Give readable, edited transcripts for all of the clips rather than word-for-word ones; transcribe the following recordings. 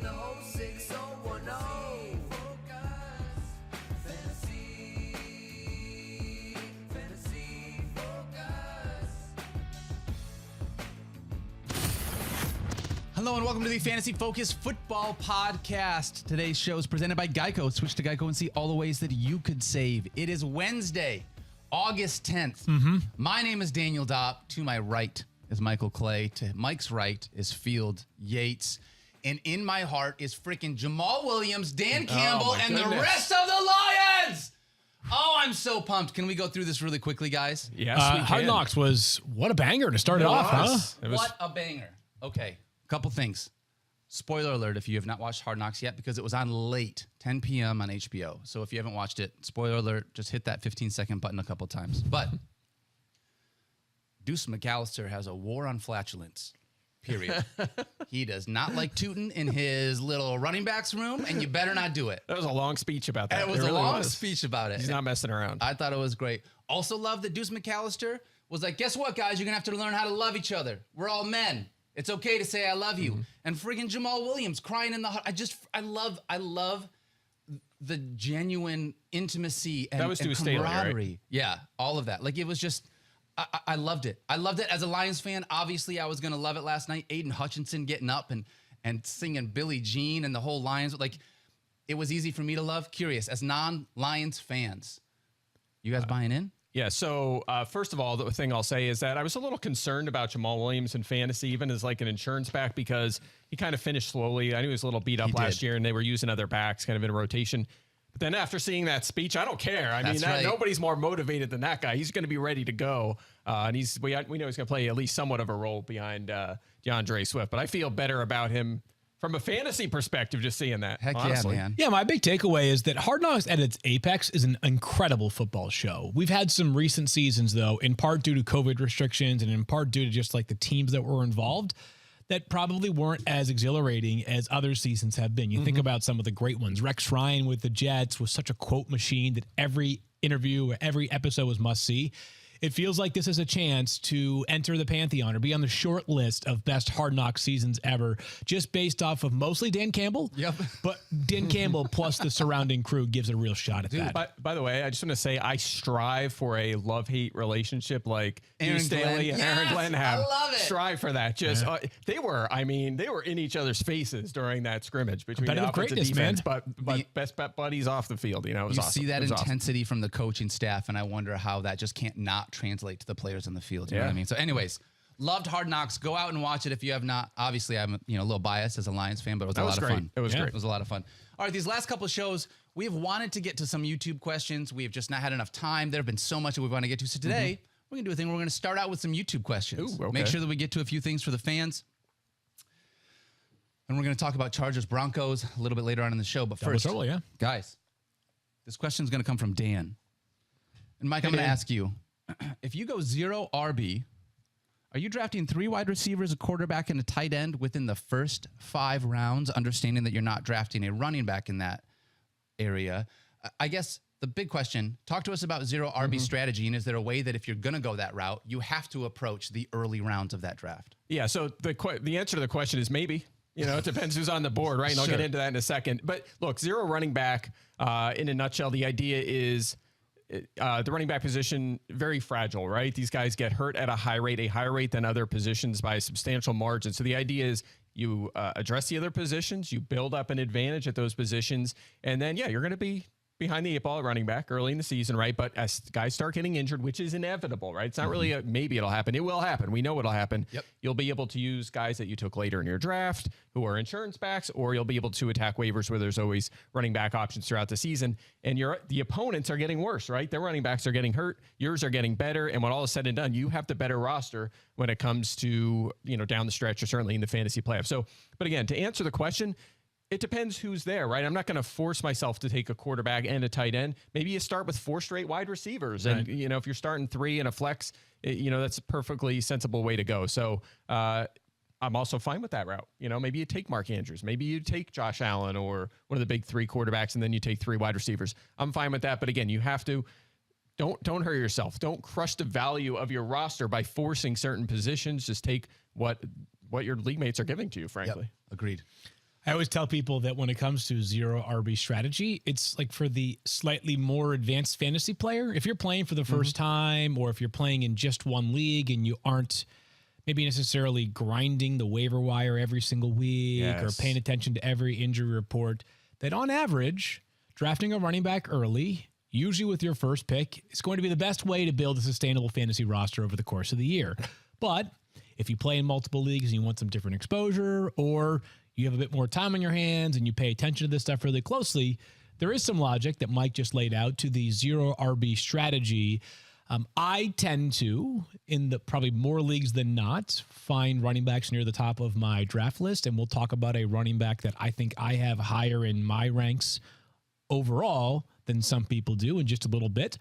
in the 06010. Fantasy Focus. Hello and welcome to the Fantasy Focus Football Podcast. Today's show is presented by Geico. Switch to Geico and see all the ways that you could save. It is Wednesday, August 10th. My name is Daniel Dopp. To my right is Michael Clay. To Mike's right is Field Yates. And in my heart is freaking Jamal Williams, Dan Campbell, and the rest of the Lions. Oh, I'm so pumped. Can we go through this really quickly, guys? Yes, Hard Knocks was, what a banger to start it off, huh? What a banger. Okay, couple things. Spoiler alert if you have not watched Hard Knocks yet, because it was on late, 10 p.m. on HBO. So if you haven't watched it, spoiler alert, just hit that 15-second button a couple times. But Deuce Mcallister has a war on flatulence, period. He does not like tooting in his little running backs room, and you better not do it. That was a long speech about that. It was a long speech about it. He's not messing around. I thought it was great. Also love that Deuce McAllister was like, guess what, guys? You're going to have to learn how to love each other. We're all men. It's okay to say I love you. And friggin' Jamal Williams crying in the hut. I love the genuine intimacy and, that was and Staley, camaraderie. right? Yeah, all of that. Like, it was just, I loved it. I loved it as a Lions fan. Obviously, I was going to love it last night. Aiden Hutchinson getting up and singing Billie Jean and the whole Lions. Like, it was easy for me to love. Curious, as non-Lions fans, you guys buying in? Yeah, so first of all, the thing I'll say is that I was a little concerned about Jamal Williams in fantasy, even as like an insurance back, because he kind of finished slowly. I knew he was a little beat up last year, and they were using other backs kind of in a rotation. But then after seeing that speech, I don't care. I mean, nobody's more motivated than that guy. He's going to be ready to go. And we know he's going to play at least somewhat of a role behind DeAndre Swift. But I feel better about him from a fantasy perspective, just seeing that. Heck honestly. yeah, man. Yeah, my big takeaway is that Hard Knocks at its apex is an incredible football show. We've had some recent seasons, though, in part due to COVID restrictions and in part due to just like the teams that were involved, that probably weren't as exhilarating as other seasons have been. You think about some of the great ones. Rex Ryan with the Jets was such a quote machine that every interview or every episode was must see. It feels like this is a chance to enter the Pantheon or be on the short list of best Hard Knocks seasons ever, just based off of mostly Dan Campbell. Yep. But Dan Campbell plus the surrounding crew gives a real shot at that. By the way, I just want to say I strive for a love-hate relationship like Deuce Staley and Aaron Glenn have. I love it. Strive for that. Just they were in each other's faces during that scrimmage between the offensive greatness, defense, but best buddies off the field. You know, it was awesome. See that It was intensity from the coaching staff, and I wonder how that just can't not translate to the players on the field. You know what I mean? So anyways, loved Hard Knocks. Go out and watch it if you have not. Obviously, I'm a little biased as a Lions fan, but it was a lot of fun. It was great. It was a lot of fun. All right, these last couple of shows, we have wanted to get to some YouTube questions. We have just not had enough time. There have been so much that we want to get to. So today, we're going to do a thing. We're going to start out with some YouTube questions. Ooh, okay. Make sure that we get to a few things for the fans. And we're going to talk about Chargers Broncos a little bit later on in the show. But first, guys, this question is going to come from Dan. And Mike, I'm going to ask you, if you go 0 RB, are you drafting 3 wide receivers, a quarterback, and a tight end within the first 5 rounds, understanding that you're not drafting a running back in that area? I guess the big question, talk to us about 0 RB strategy, and is there a way that if you're going to go that route, you have to approach the early rounds of that draft? Yeah, so the answer to the question is maybe. You know, it depends who's on the board, right? And I'll get into that in a second. But look, 0 running back, in a nutshell, the idea is the running back position, very fragile, right? These guys get hurt at a higher rate than other positions by a substantial margin. So the idea is you address the other positions, you build up an advantage at those positions, and then, you're going to be behind the 8 ball at running back early in the season, right? But as guys start getting injured, which is inevitable, right? It's not really maybe it'll happen. It will happen. We know it'll happen. Yep. You'll be able to use guys that you took later in your draft who are insurance backs, or you'll be able to attack waivers where there's always running back options throughout the season. And the opponents are getting worse, right? Their running backs are getting hurt. Yours are getting better. And when all is said and done, you have the better roster when it comes to, down the stretch or certainly in the fantasy playoffs. So, but again, to answer the question, it depends who's there, right? I'm not going to force myself to take a quarterback and a tight end. Maybe you start with 4 straight wide receivers. Right. And, if you're starting 3 in a flex, that's a perfectly sensible way to go. So I'm also fine with that route. Maybe you take Mark Andrews. Maybe you take Josh Allen or one of the big 3 quarterbacks, and then you take 3 wide receivers. I'm fine with that. But again, you have to don't hurt yourself. Don't crush the value of your roster by forcing certain positions. Just take what your league mates are giving to you, frankly. Yep. Agreed. I always tell people that when it comes to zero RB strategy, it's like for the slightly more advanced fantasy player. If you're playing for the first time, or if you're playing in just one league and you aren't maybe necessarily grinding the waiver wire every single week or paying attention to every injury report, that on average, drafting a running back early, usually with your first pick, is going to be the best way to build a sustainable fantasy roster over the course of the year. But if you play in multiple leagues and you want some different exposure, or you have a bit more time on your hands and you pay attention to this stuff really closely, there is some logic that Mike just laid out to the zero RB strategy. I tend to, in the probably more leagues than not, find running backs near the top of my draft list, and we'll talk about a running back that I think I have higher in my ranks overall than some people do in just a little bit.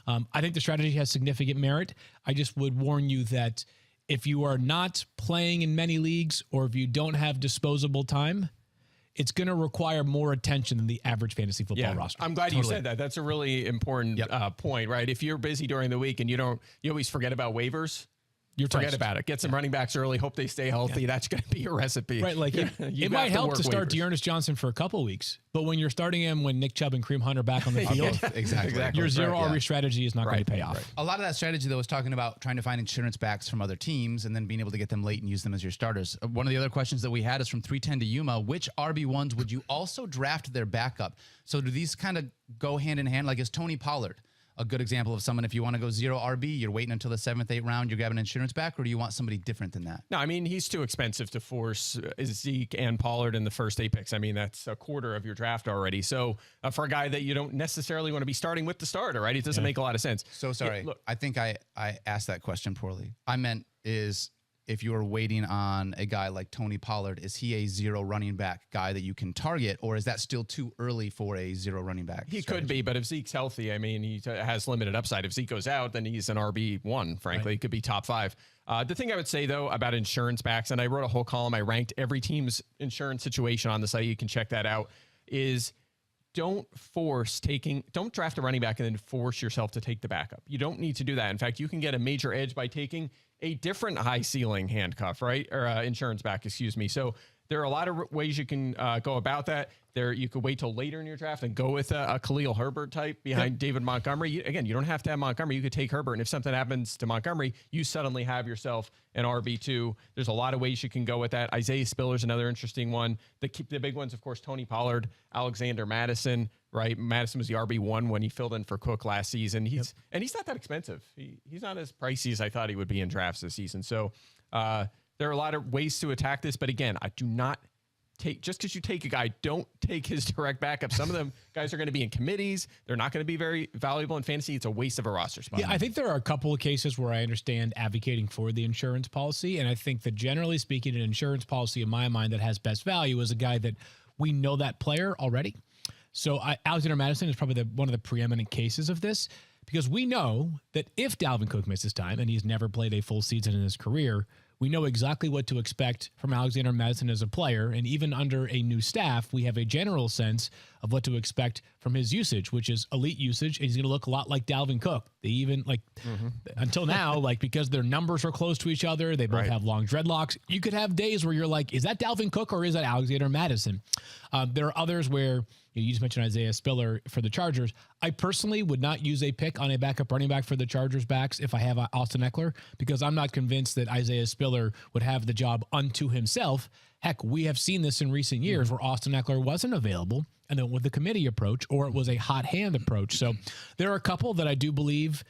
I think the strategy has significant merit. I just would warn you that if you are not playing in many leagues, or if you don't have disposable time, it's going to require more attention than the average fantasy football roster. I'm glad you said that. That's a really important point, right? If you're busy during the week and you always forget about waivers, forget about it. Get some running backs early. Hope they stay healthy. That's going to be your recipe. Right. Like it might help to start Dearness Johnson for a couple weeks, but when you're starting him when Nick Chubb and Kareem Hunt are back on the field, exactly. Your zero RB strategy is not going to pay off. A lot of that strategy, though, is talking about trying to find insurance backs from other teams and then being able to get them late and use them as your starters. One of the other questions that we had is from 310 to Yuma. Which RB1s would you also draft their backup? So do these kind of go hand in hand? Like, is Tony Pollard a good example of someone, if you want to go zero RB, you're waiting until the 7th, 8th round, you're grabbing an insurance back, or do you want somebody different than that? No, I mean, he's too expensive to force Zeke and Pollard in the first 8 picks. I mean, that's a quarter of your draft already. So for a guy that you don't necessarily want to be starting with the starter, right? It doesn't make a lot of sense. So sorry. Yeah, look, I think I asked that question poorly. I meant is, if you are waiting on a guy like Tony Pollard, is he a zero running back guy that you can target, or is that still too early for a zero running back? He could be, but if Zeke's healthy, I mean, he has limited upside. If Zeke goes out, then he's an RB1, frankly. He could be top 5. The thing I would say, though, about insurance backs, and I wrote a whole column, I ranked every team's insurance situation on the site, you can check that out, is don't draft a running back and then force yourself to take the backup. You don't need to do that. In fact, you can get a major edge by taking a different high ceiling handcuff, right? Or insurance back, excuse me. So there are a lot of ways you can go about that. You could wait till later in your draft and go with a Khalil Herbert type behind David Montgomery. You don't have to have Montgomery. You could take Herbert, and if something happens to Montgomery, you suddenly have yourself an RB2. There's a lot of ways you can go with that. Isaiah Spiller's another interesting one. The big ones, of course, Tony Pollard, Alexander Madison, right? Madison was the RB1 when he filled in for Cook last season. He's not that expensive. He's not as pricey as I thought he would be in drafts this season. So there are a lot of ways to attack this. But again, I do not just because you take a guy, don't take his direct backup. Some of them guys are going to be in committees. They're not going to be very valuable in fantasy. It's a waste of a roster spot. Yeah, I think there are a couple of cases where I understand advocating for the insurance policy. And I think that generally speaking, an insurance policy in my mind that has best value is a guy that we know that player already. So Alexander Madison is probably one of the preeminent cases of this, because we know that if Dalvin Cook misses time, and he's never played a full season in his career, we know exactly what to expect from Alexander Madison as a player. And even under a new staff, we have a general sense of what to expect from his usage, which is elite usage. And he's going to look a lot like Dalvin Cook. They even until now, because their numbers are close to each other, they both have long dreadlocks. You could have days where you're like, is that Dalvin Cook or is that Alexander Madison? There are others where you just mentioned Isaiah Spiller for the Chargers. I personally would not use a pick on a backup running back for the Chargers backs if I have Austin Eckler, because I'm not convinced that Isaiah Spiller would have the job unto himself. Heck, we have seen this in recent years where Austin Eckler wasn't available, and then with the committee approach, or it was a hot hand approach. So there are a couple that I do believe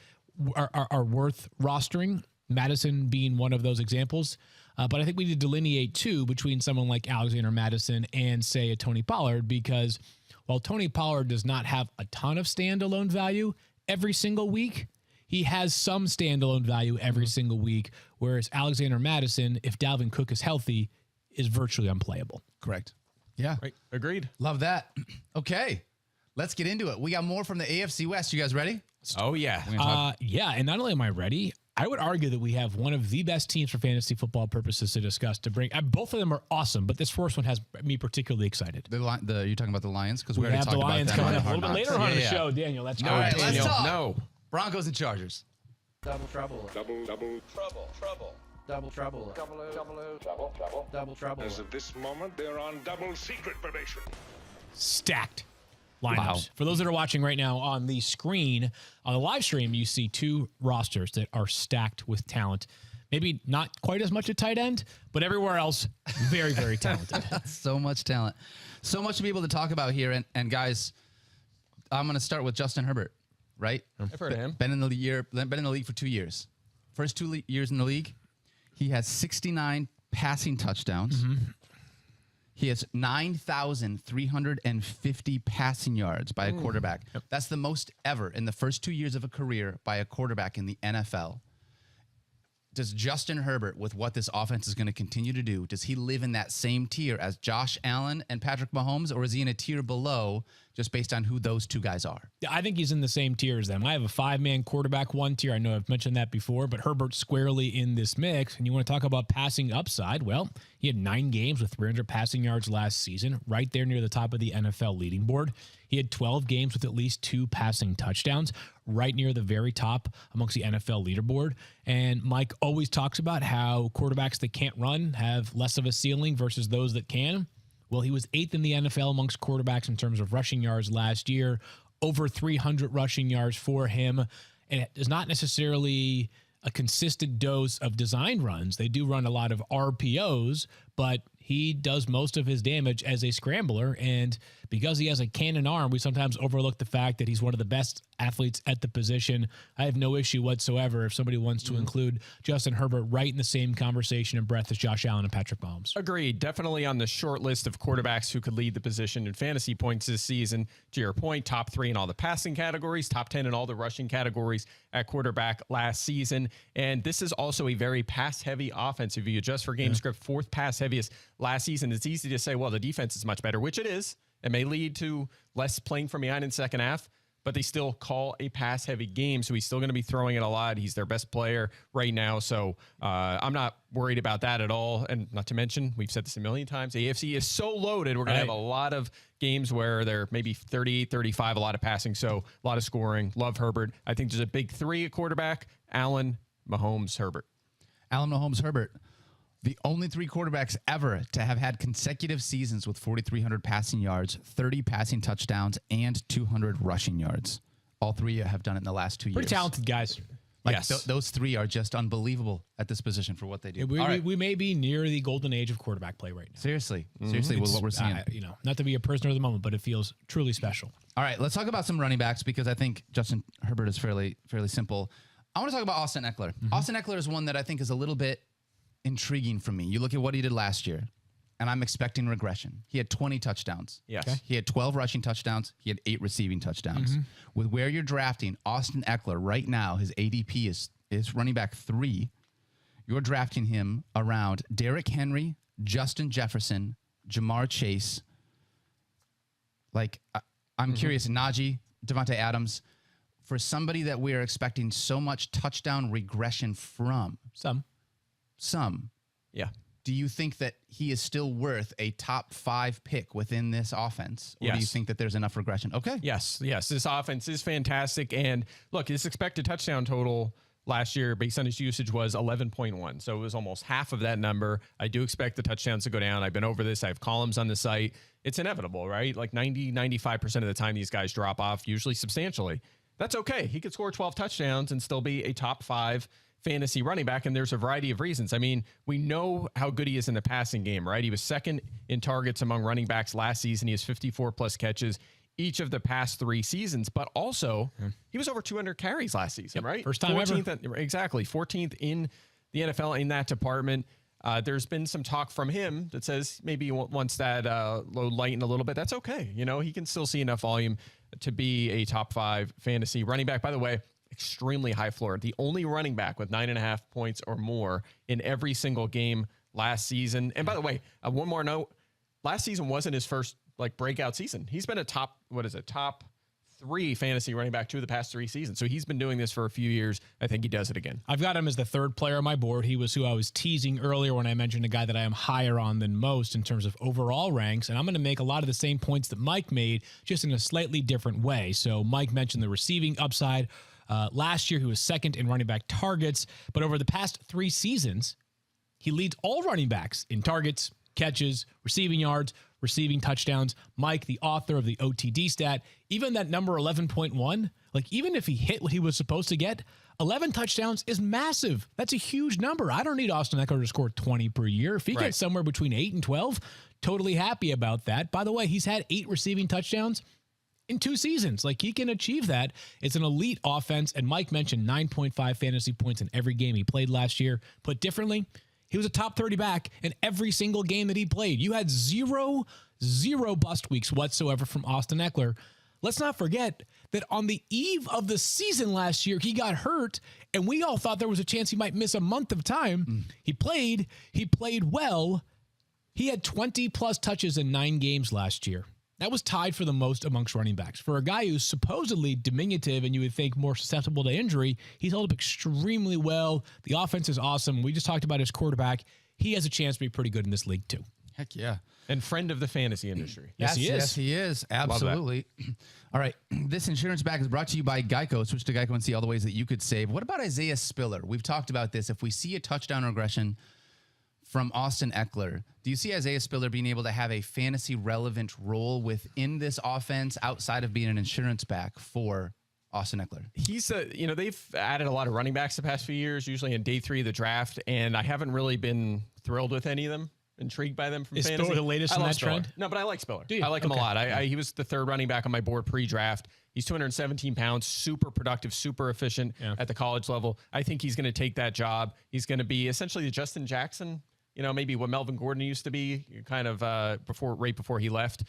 are worth rostering, Madison being one of those examples. But I think we need to delineate too between someone like Alexander Madison and, say, a Tony Pollard, because while Tony Pollard does not have a ton of standalone value every single week, he has some standalone value every single week, whereas Alexander Madison, if Dalvin Cook is healthy, is virtually unplayable. Correct. Yeah. Right. Agreed. Love that. Okay. Let's get into it. We got more from the AFC West. You guys ready? Oh, yeah. Yeah, and not only am I ready, I would argue that we have one of the best teams for fantasy football purposes to discuss, to bring. Both of them are awesome, but this first one has me particularly excited. You're talking about the Lions? Because we have the Lions coming up a little bit later on in the show. Daniel, let's go. All right, let's talk. No. Broncos and Chargers. Double trouble. Double trouble. Double trouble. Double trouble. As of this moment, they're on double secret probation. Stacked lineups. Wow. For those that are watching right now on the screen, on the live stream, you see two rosters that are stacked with talent. Maybe not quite as much at tight end, but everywhere else, very, very talented. So much talent. So much to be able to talk about here. And guys, I'm going to start with Justin Herbert, right? I've heard of him. Been in the league for 2 years. First 2 years in the league, he has 69 passing touchdowns. Mm-hmm. He has 9,350 passing yards by a quarterback. Yep. That's the most ever in the first 2 years of a career by a quarterback in the NFL. Does Justin Herbert, with what this offense is going to continue to do, does he live in that same tier as Josh Allen and Patrick Mahomes, or is he in a tier below just based on who those two guys are? I think he's in the same tier as them. I have a 5-man quarterback one tier. I know I've mentioned that before, but Herbert's squarely in this mix. And you want to talk about passing upside? Well, he had 9 games with 300 passing yards last season, right there near the top of the NFL leading board. He had 12 games with at least 2 passing touchdowns, right near the very top amongst the NFL leaderboard. And Mike always talks about how quarterbacks that can't run have less of a ceiling versus those that can. Well, he was 8th in the NFL amongst quarterbacks in terms of rushing yards last year, over 300 rushing yards for him. And it is not necessarily a consistent dose of design runs. They do run a lot of RPOs, but he does most of his damage as a scrambler. And because he has a cannon arm, we sometimes overlook the fact that he's one of the best athletes at the position. I have no issue whatsoever if somebody wants to include Justin Herbert right in the same conversation and breadth as Josh Allen and Patrick Mahomes. Agreed. Definitely on the short list of quarterbacks who could lead the position in fantasy points this season. To your point, top 3 in all the passing categories, top 10 in all the rushing categories at quarterback last season. And this is also a very pass-heavy offense. If you adjust for game script, 4th pass-heaviest last season. It's easy to say, well, the defense is much better, which it is. It may lead to less playing from behind in second half, but they still call a pass-heavy game, so he's still going to be throwing it a lot. He's their best player right now, so I'm not worried about that at all. And not to mention, we've said this a million times, the AFC is so loaded, we're going to have a lot of games where they're maybe 38, 35, a lot of passing, so a lot of scoring. Love Herbert. I think there's a big 3 at quarterback, Allen, Mahomes, Herbert. Allen, Mahomes, Herbert. The only 3 quarterbacks ever to have had consecutive seasons with 4,300 passing yards, 30 passing touchdowns, and 200 rushing yards. All 3 have done it in the last 2 years. Pretty talented guys. Like Yes. those 3 are just unbelievable at this position for what they do. We may be near the golden age of quarterback play right now. Seriously, with what we're seeing. Not to be a prisoner of the moment, but it feels truly special. All right, let's talk about some running backs because I think Justin Herbert is fairly simple. I want to talk about Austin Eckler. Austin Eckler is one that I think is a little bit intriguing for me. You look at what he did last year, and I'm expecting regression. He had 20 touchdowns. Yes. Okay. He had 12 rushing touchdowns. He had 8 receiving touchdowns. With where you're drafting Austin Eckler right now, his ADP is running back 3. You're drafting him around Derrick Henry, Justin Jefferson, Jamar Chase. Like, I'm curious, Najee, Devante Adams, for somebody that we are expecting so much touchdown regression from. Some. Yeah. Do you think that he is still worth a top 5 pick within this offense? Or do you Yes. think that there's enough regression? Okay. Yes. This offense is fantastic. And look, his expected touchdown total last year based on his usage was 11.1. So it was almost half of that number. I do expect the touchdowns to go down. I've been over this. I have columns on the site. It's inevitable, right? Like 95% of the time these guys drop off, usually substantially. That's okay. He could score 12 touchdowns and still be a top 5 fantasy running back, and there's a variety of reasons. I mean, we know how good he is in the passing game, right? He was 2nd in targets among running backs last season. He has 54 plus catches each of the past 3 seasons, but also he was over 200 carries last season, right? First time 14th ever. Exactly. 14th in the NFL in that department. There's been some talk from him that says maybe he wants that load lighten a little bit. That's okay. You know, he can still see enough volume to be a top 5 fantasy running back. By the way, extremely high floor. The only running back with 9.5 points or more in every single game last season. And by the way, one more note, last season wasn't his first breakout season. He's been a top 3 fantasy running back 2 of the past 3 seasons. So he's been doing this for a few years. I think he does it again. I've got him as the 3rd player on my board. He was who I was teasing earlier when I mentioned a guy that I am higher on than most in terms of overall ranks. And I'm going to make a lot of the same points that Mike made, just in a slightly different way. So Mike mentioned the receiving upside. Last year, he was 2nd in running back targets, but over the past 3 seasons, He leads all running backs in targets, catches, receiving yards, receiving touchdowns. Mike, the author of the OTD stat, even that number 11.1, like even if he hit what he was supposed to get, 11 touchdowns is massive. That's a huge number. I don't need Austin Eckler to score 20 per year. If he gets somewhere between 8 and 12, totally happy about that. By the way, he's had 8 receiving touchdowns in 2 seasons. Like, he can achieve that. It's an elite offense. And Mike mentioned 9.5 fantasy points in every game he played last year. Put differently, he was a top 30 back in every single game that he played. You had zero bust weeks whatsoever from Austin Eckler. Let's not forget that on the eve of the season last year, he got hurt, and we all thought there was a chance he might miss a month of time. He played well. He had 20-plus touches in 9 games last year. That was tied for the most amongst running backs. For a guy who's supposedly diminutive and you would think more susceptible to injury, he's held up extremely well. The offense is awesome. We just talked about his quarterback. He has a chance to be pretty good in this league, too. Heck yeah. And friend of the fantasy industry. Yes, he is. Yes, he is. Absolutely. All right. This insurance back is brought to you by Geico. Switch to Geico and see all the ways that you could save. What about Isaiah Spiller? We've talked about this. If we see a touchdown regression from Austin Eckler, do you see Isaiah Spiller being able to have a fantasy relevant role within this offense outside of being an insurance back for Austin Eckler? He's they've added a lot of running backs the past few years, usually in day 3 of the draft, and I haven't really been thrilled with any of them. Intrigued by them from Is fantasy. Spiller the latest in that trend? No, but I like Spiller. Do you? I like him a lot. He was the 3rd running back on my board pre-draft. He's 217 pounds, super productive, super efficient at the college level. I think he's going to take that job. He's going to be essentially the Justin Jackson, maybe what Melvin Gordon used to be, kind of right before he left.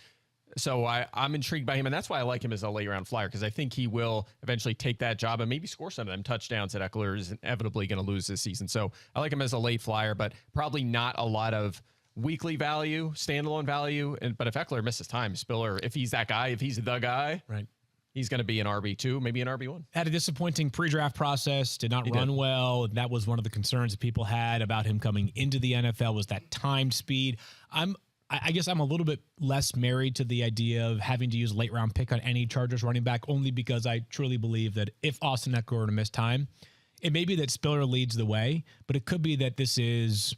So I'm intrigued by him, and that's why I like him as a late-round flyer, because I think he will eventually take that job and maybe score some of them touchdowns that Eckler is inevitably going to lose this season. So I like him as a late flyer, but probably not a lot of weekly value, standalone value. But if Eckler misses time, Spiller, if he's that guy, if he's the guy, right, he's going to be an RB2, maybe an RB1. Had a disappointing pre-draft process, did not run well. That was one of the concerns that people had about him coming into the NFL, was that timed speed. I guess I'm a little bit less married to the idea of having to use a late round pick on any Chargers running back, only because I truly believe that if Austin Eckler were to miss time, it may be that Spiller leads the way, but it could be that this is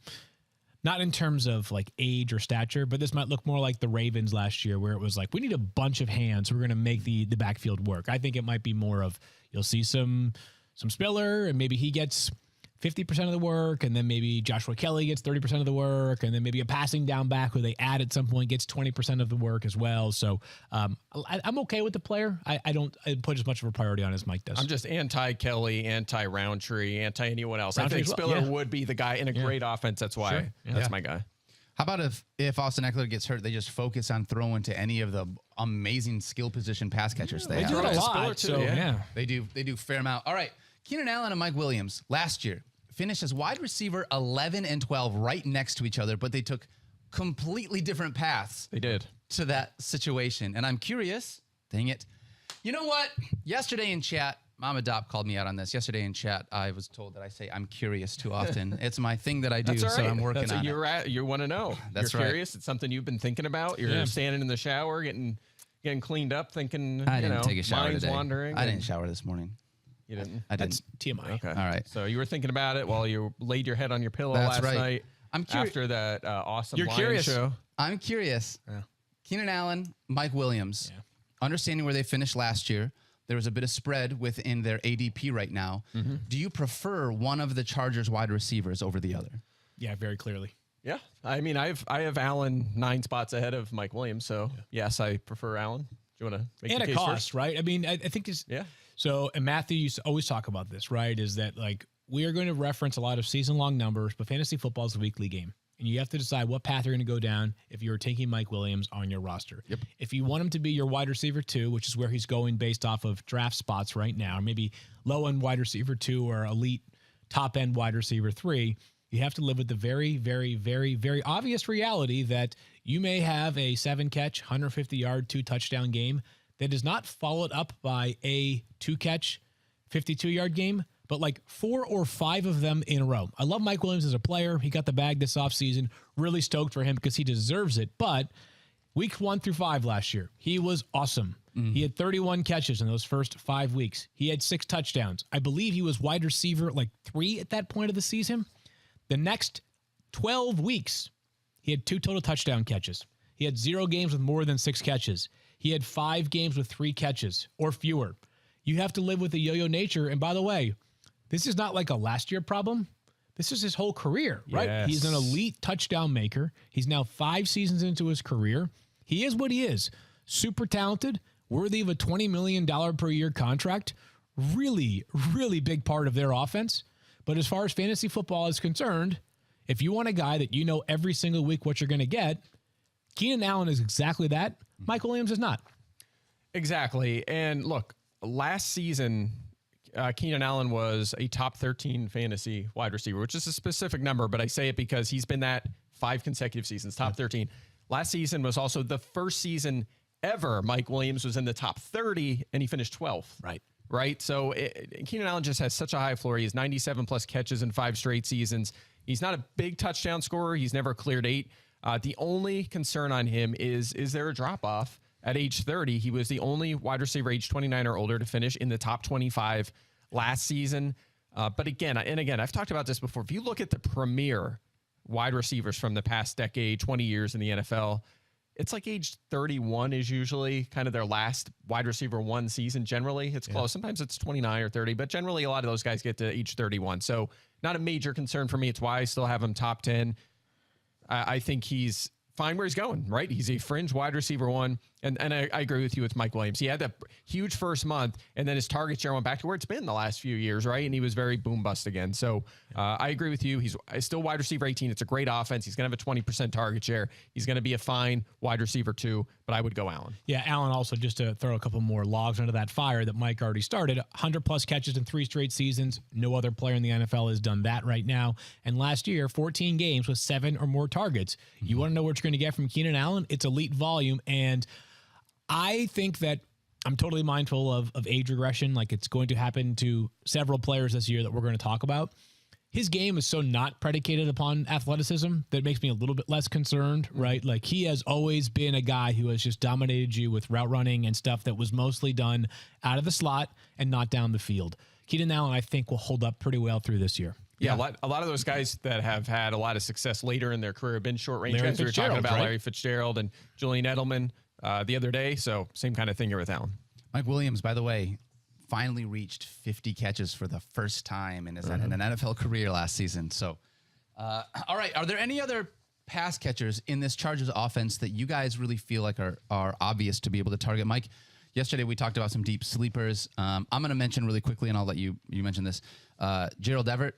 not in terms of like age or stature, but this might look more like the Ravens last year, where it was like, we need a bunch of hands. We're going to make the backfield work. I think it might be more of, you'll see some Spiller, and maybe he gets 50% of the work, and then maybe Joshua Kelly gets 30% of the work, and then maybe a passing down back who they add at some point gets 20% of the work as well. So I'm okay with the player. I don't put as much of a priority on as Mike does. I'm just anti-Kelly, anti-Roundtree, anti-anyone else. I think Spiller would be the guy in a great offense. That's why. That's my guy. How about if Austin Eckler gets hurt, they just focus on throwing to any of the amazing skill position pass catchers they have? do it a lot. Too, so, yeah. They do a fair amount. All right. Keenan Allen and Mike Williams last year finished as wide receiver 11 and 12 right next to each other, but they took completely different paths. They did. To that situation. And I'm curious, dang it. You know what? Yesterday in chat, Mama Dopp called me out on this. Yesterday in chat, I was told that I say I'm curious too often. It's my thing that I do, so I'm working on it. You want to know. That's You're right. curious. It's something you've been thinking about. You're standing in the shower, getting cleaned up, thinking, I didn't take a shower mind's today. wandering. I didn't shower this morning. You didn't? That's TMI. Okay. All right. So you were thinking about it while you laid your head on your pillow last night. I'm after that awesome You're Lion curious. show. I'm curious. Yeah. Keenan Allen, Mike Williams, understanding where they finished last year, there was a bit of spread within their ADP right now. Mm-hmm. Do you prefer one of the Chargers wide receivers over the other? Yeah, very clearly. Yeah. I mean, I have Allen 9 spots ahead of Mike Williams, so yes, I prefer Allen. Do you want to make and the a case cost, first? right? I mean, I think it's So, and Matthew used to always talk about this, right? Is that like we are going to reference a lot of season-long numbers, but fantasy football is a weekly game. And you have to decide what path you're going to go down if you're taking Mike Williams on your roster. Yep. If you want him to be your wide receiver 2, which is where he's going based off of draft spots right now, or maybe low-end wide receiver 2 or elite top-end wide receiver 3, you have to live with the very, very, very, very obvious reality that you may have a 7-catch, 150-yard, 2-touchdown game that is not followed up by a 2-catch, 52-yard game, but like 4 or 5 of them in a row. I love Mike Williams as a player. He got the bag this offseason. Really stoked for him because he deserves it. But weeks 1 through 5 last year, he was awesome. He had 31 catches in those first 5 weeks. He had 6 touchdowns. I believe he was wide receiver like 3 at that point of the season. The next 12 weeks, he had 2 total touchdown catches. He had 0 games with more than 6 catches. He had 5 games with 3 catches or fewer. You have to live with the yo-yo nature. And by the way, this is not like a last year problem. This is his whole career, right? Yes. He's an elite touchdown maker. He's now 5 seasons into his career. He is what he is. Super talented, worthy of a $20 million per year contract. Really, really big part of their offense. But as far as fantasy football is concerned, if you want a guy that you know every single week what you're going to get, Keenan Allen is exactly that. Mike Williams is not. Exactly. And look, last season, Keenan Allen was a top 13 fantasy wide receiver, which is a specific number, but I say it because he's been that 5 consecutive seasons, top 13. Last season was also the first season ever Mike Williams was in the top 30, and he finished 12th. Right. So Keenan Allen just has such a high floor. He has 97 plus catches in 5 straight seasons. He's not a big touchdown scorer. He's never cleared 8. The only concern on him is there a drop off at age 30? He was the only wide receiver age 29 or older to finish in the top 25 last season. But again, I've talked about this before. If you look at the premier wide receivers from the past decade, 20 years in the NFL, it's like age 31 is usually kind of their last wide receiver 1 season. Generally, it's close. Sometimes it's 29 or 30, but generally a lot of those guys get to age 31. So not a major concern for me. It's why I still have him top 10. I think he's fine where he's going, right? He's a fringe wide receiver 1. And I agree with you with Mike Williams. He had that huge first month, and then his target share went back to where it's been the last few years, right? And he was very boom bust again. So I agree with you. He's still wide receiver 18. It's a great offense. He's going to have a 20% target share. He's going to be a fine wide receiver 2, but I would go Allen. Yeah, Allen also, just to throw a couple more logs under that fire that Mike already started, 100-plus catches in 3 straight seasons. No other player in the NFL has done that right now. And last year, 14 games with 7 or more targets. You want to know what you're going to get from Keenan Allen? It's elite volume, and I think that I'm totally mindful of age regression. Like, it's going to happen to several players this year that we're going to talk about. His game is so not predicated upon athleticism that makes me a little bit less concerned, right? Like, he has always been a guy who has just dominated you with route running and stuff that was mostly done out of the slot and not down the field. Keenan Allen, I think, will hold up pretty well through this year. Yeah, a lot of those guys that have had a lot of success later in their career have been short range guys. We were talking about Larry Fitzgerald and Julian Edelman the other day. So same kind of thing here with Allen. Mike Williams, by the way, finally reached 50 catches for the first time in an NFL career last season. So, all right. Are there any other pass catchers in this Chargers offense that you guys really feel like are obvious to be able to target? Mike, yesterday we talked about some deep sleepers. I'm going to mention really quickly, and I'll let you mention this. Gerald Everett,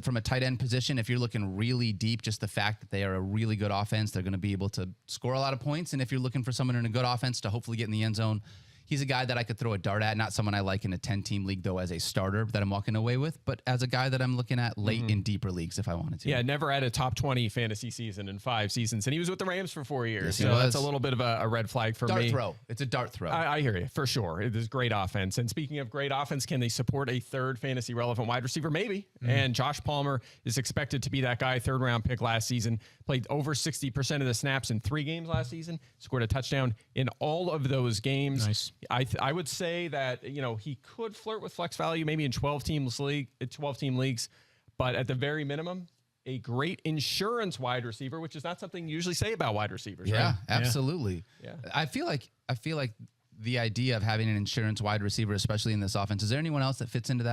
from a tight end position, if you're looking really deep, just the fact that they are a really good offense, they're going to be able to score a lot of points. And if you're looking for someone in a good offense to hopefully get in the end zone, he's a guy that I could throw a dart at. Not someone I like in a 10-team league, though, as a starter that I'm walking away with, but as a guy that I'm looking at late in deeper leagues if I wanted to. Yeah, never had a top 20 fantasy season in 5 seasons, and he was with the Rams for 4 years. Yes, so that's a little bit of a red flag for me. Dart throw. It's a dart throw. I hear you, for sure. It is great offense. And speaking of great offense, can they support a third fantasy relevant wide receiver? Maybe. And Josh Palmer is expected to be that guy, 3rd-round pick last season, played over 60% of the snaps in 3 games last season, scored a touchdown in all of those games. Nice. I would say that, he could flirt with flex value maybe in 12-team leagues, but at the very minimum, a great insurance wide receiver, which is not something you usually say about wide receivers. Yeah, right? absolutely. Yeah. I feel like the idea of having an insurance wide receiver, especially in this offense, is there anyone else that fits into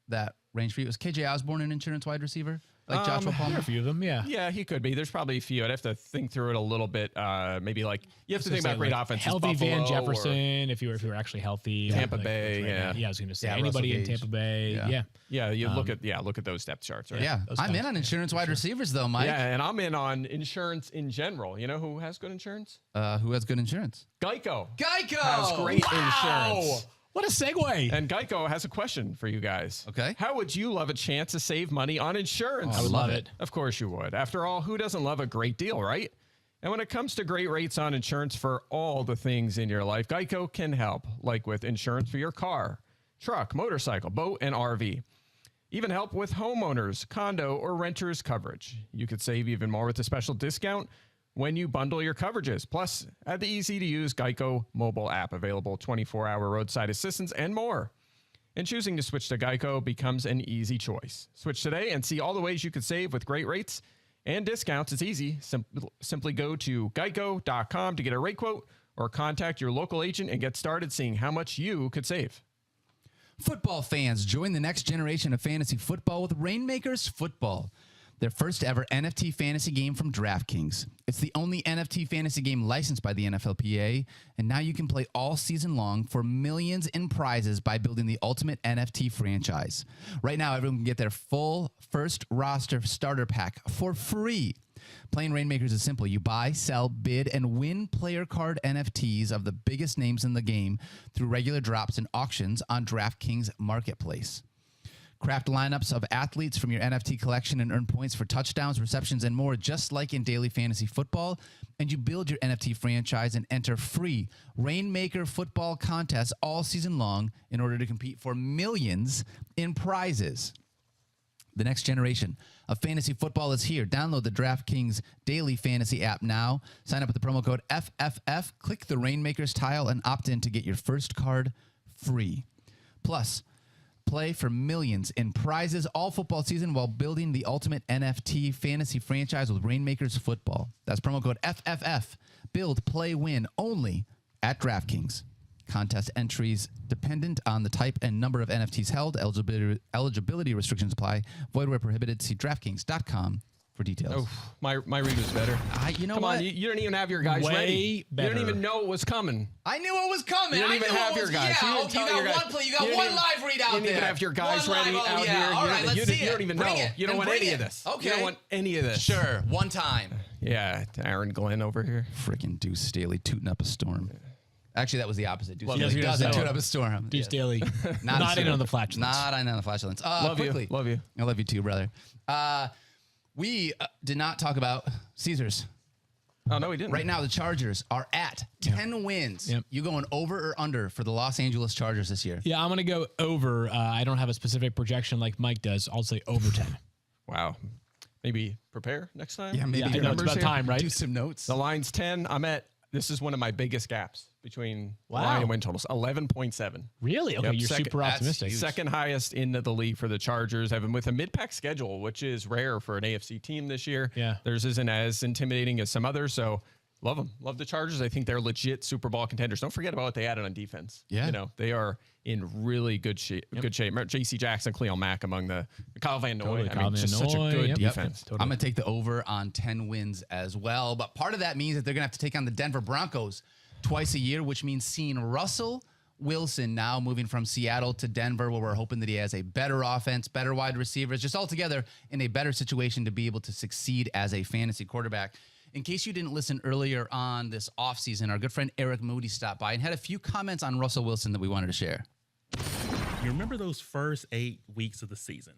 that range for you? Is KJ Osborne an insurance wide receiver? Like Joshua Palmer? There are a few of them, yeah. Yeah, he could be. There's probably a few. I'd have to think through it a little bit. Maybe like you have to think about great offenses. Healthy Van Jefferson, if you were actually healthy. Tampa Bay, yeah. I was going to say Yeah, anybody Russell in Gage. Tampa Bay. Yeah, you look at those depth charts, right? Yeah, I'm in on insurance wide receivers though, Mike. Yeah, and I'm in on insurance in general. You know who has good insurance? Who has good insurance? Geico. Geico Has great insurance. What a segue. And Geico has a question for you guys. Okay. How would you love a chance to save money on insurance? I would love it. Of course you would. After all, who doesn't love a great deal, right? And when it comes to great rates on insurance for all the things in your life, Geico can help, like with insurance for your car, truck, motorcycle, boat, and RV. Even help with homeowners, condo, or renters coverage. You could save even more with a special discount when you bundle your coverages. Plus, add the easy-to-use Geico mobile app, available 24-hour roadside assistance and more. And choosing to switch to Geico becomes an easy choice. Switch today and see all the ways you could save with great rates and discounts. It's easy. Simply go to geico.com to get a rate quote or contact your local agent and get started seeing how much you could save. Football fans, join the next generation of fantasy football with Rainmakers Football, their first ever NFT fantasy game from DraftKings. It's the only NFT fantasy game licensed by the NFLPA, and now you can play all season long for millions in prizes by building the ultimate NFT franchise. Right now, everyone can get their full first roster starter pack for free. Playing Rainmakers is simple. You buy, sell, bid, and win player card NFTs of the biggest names in the game through regular drops and auctions on DraftKings Marketplace. Craft lineups of athletes from your NFT collection and earn points for touchdowns, receptions, and more, just like in daily fantasy football. And you build your NFT franchise and enter free Rainmaker football contests all season long in order to compete for millions in prizes. The next generation of fantasy football is here. Download the DraftKings Daily Fantasy app now. Sign up with the promo code FFF. Click the Rainmakers tile and opt in to get your first card free. Plus, play for millions in prizes all football season while building the ultimate NFT fantasy franchise with Rainmakers Football. That's promo code FFF. Build, play, win only at DraftKings. Contest entries dependent on the type and number of NFTs held. Eligibility restrictions apply. Void where prohibited. See DraftKings.com for details. Oh, my read was better. You know Come what? on, you don't even have your guys Way ready. better. You don't even know it was coming. I knew it was coming. You don't I even knew have it your was, guys. Yeah, You didn't okay, tell you your got guys. one play. You got You didn't one even- live read out You didn't even there. have your guys One ready live, out yeah. here. All right, let's see You it. don't even Bring know. it. You don't Then want bring any it. of this. Okay. You don't want any of this. Sure, one time. Yeah, Aaron Glenn over here. Freaking Deuce Staley tooting up a storm. Actually, that was the opposite. Deuce Well, Staley yes, doesn't yes, toot up a storm. Deuce Yes. Daly. Not Not in a- on the flatulence. Not on the flatulence. Love Quickly. you. Love you. I love you too, brother. We did not talk about Caesars. Oh, no, we didn't. Right now, the Chargers are at 10 wins. Yep. You going over or under for the Los Angeles Chargers this year? Yeah, I'm going to go over. I don't have a specific projection like Mike does. I'll say over 10. Wow. Maybe prepare next time? Yeah, maybe Yeah, I do know it's numbers about here. time, right? Do some notes. The line's 10. This is one of my biggest gaps between line and win totals. 11.7. Really? Okay, Yep, you're second- super that's optimistic. huge. Second highest in the league for the Chargers, having with a mid-pack schedule, which is rare for an AFC team this year. Yeah. Theirs isn't as intimidating as some others, so love them. Love the Chargers. I think they're legit Super Bowl contenders. Don't forget about what they added on defense. Yeah. You know, they are in really good shape. Good shape. J.C. Jackson, Cleo Mack among the Kyle Van Noy. Totally, I Kyle mean, just Van such a Noy, good yep. defense. Totally. I'm going to take the over on 10 wins as well. But part of that means that they're going to have to take on the Denver Broncos twice a year, which means seeing Russell Wilson now moving from Seattle to Denver, where we're hoping that he has a better offense, better wide receivers, just altogether in a better situation to be able to succeed as a fantasy quarterback. In case you didn't listen earlier on this offseason, our good friend Eric Moody stopped by and had a few comments on Russell Wilson that we wanted to share. You remember those first 8 weeks of the season?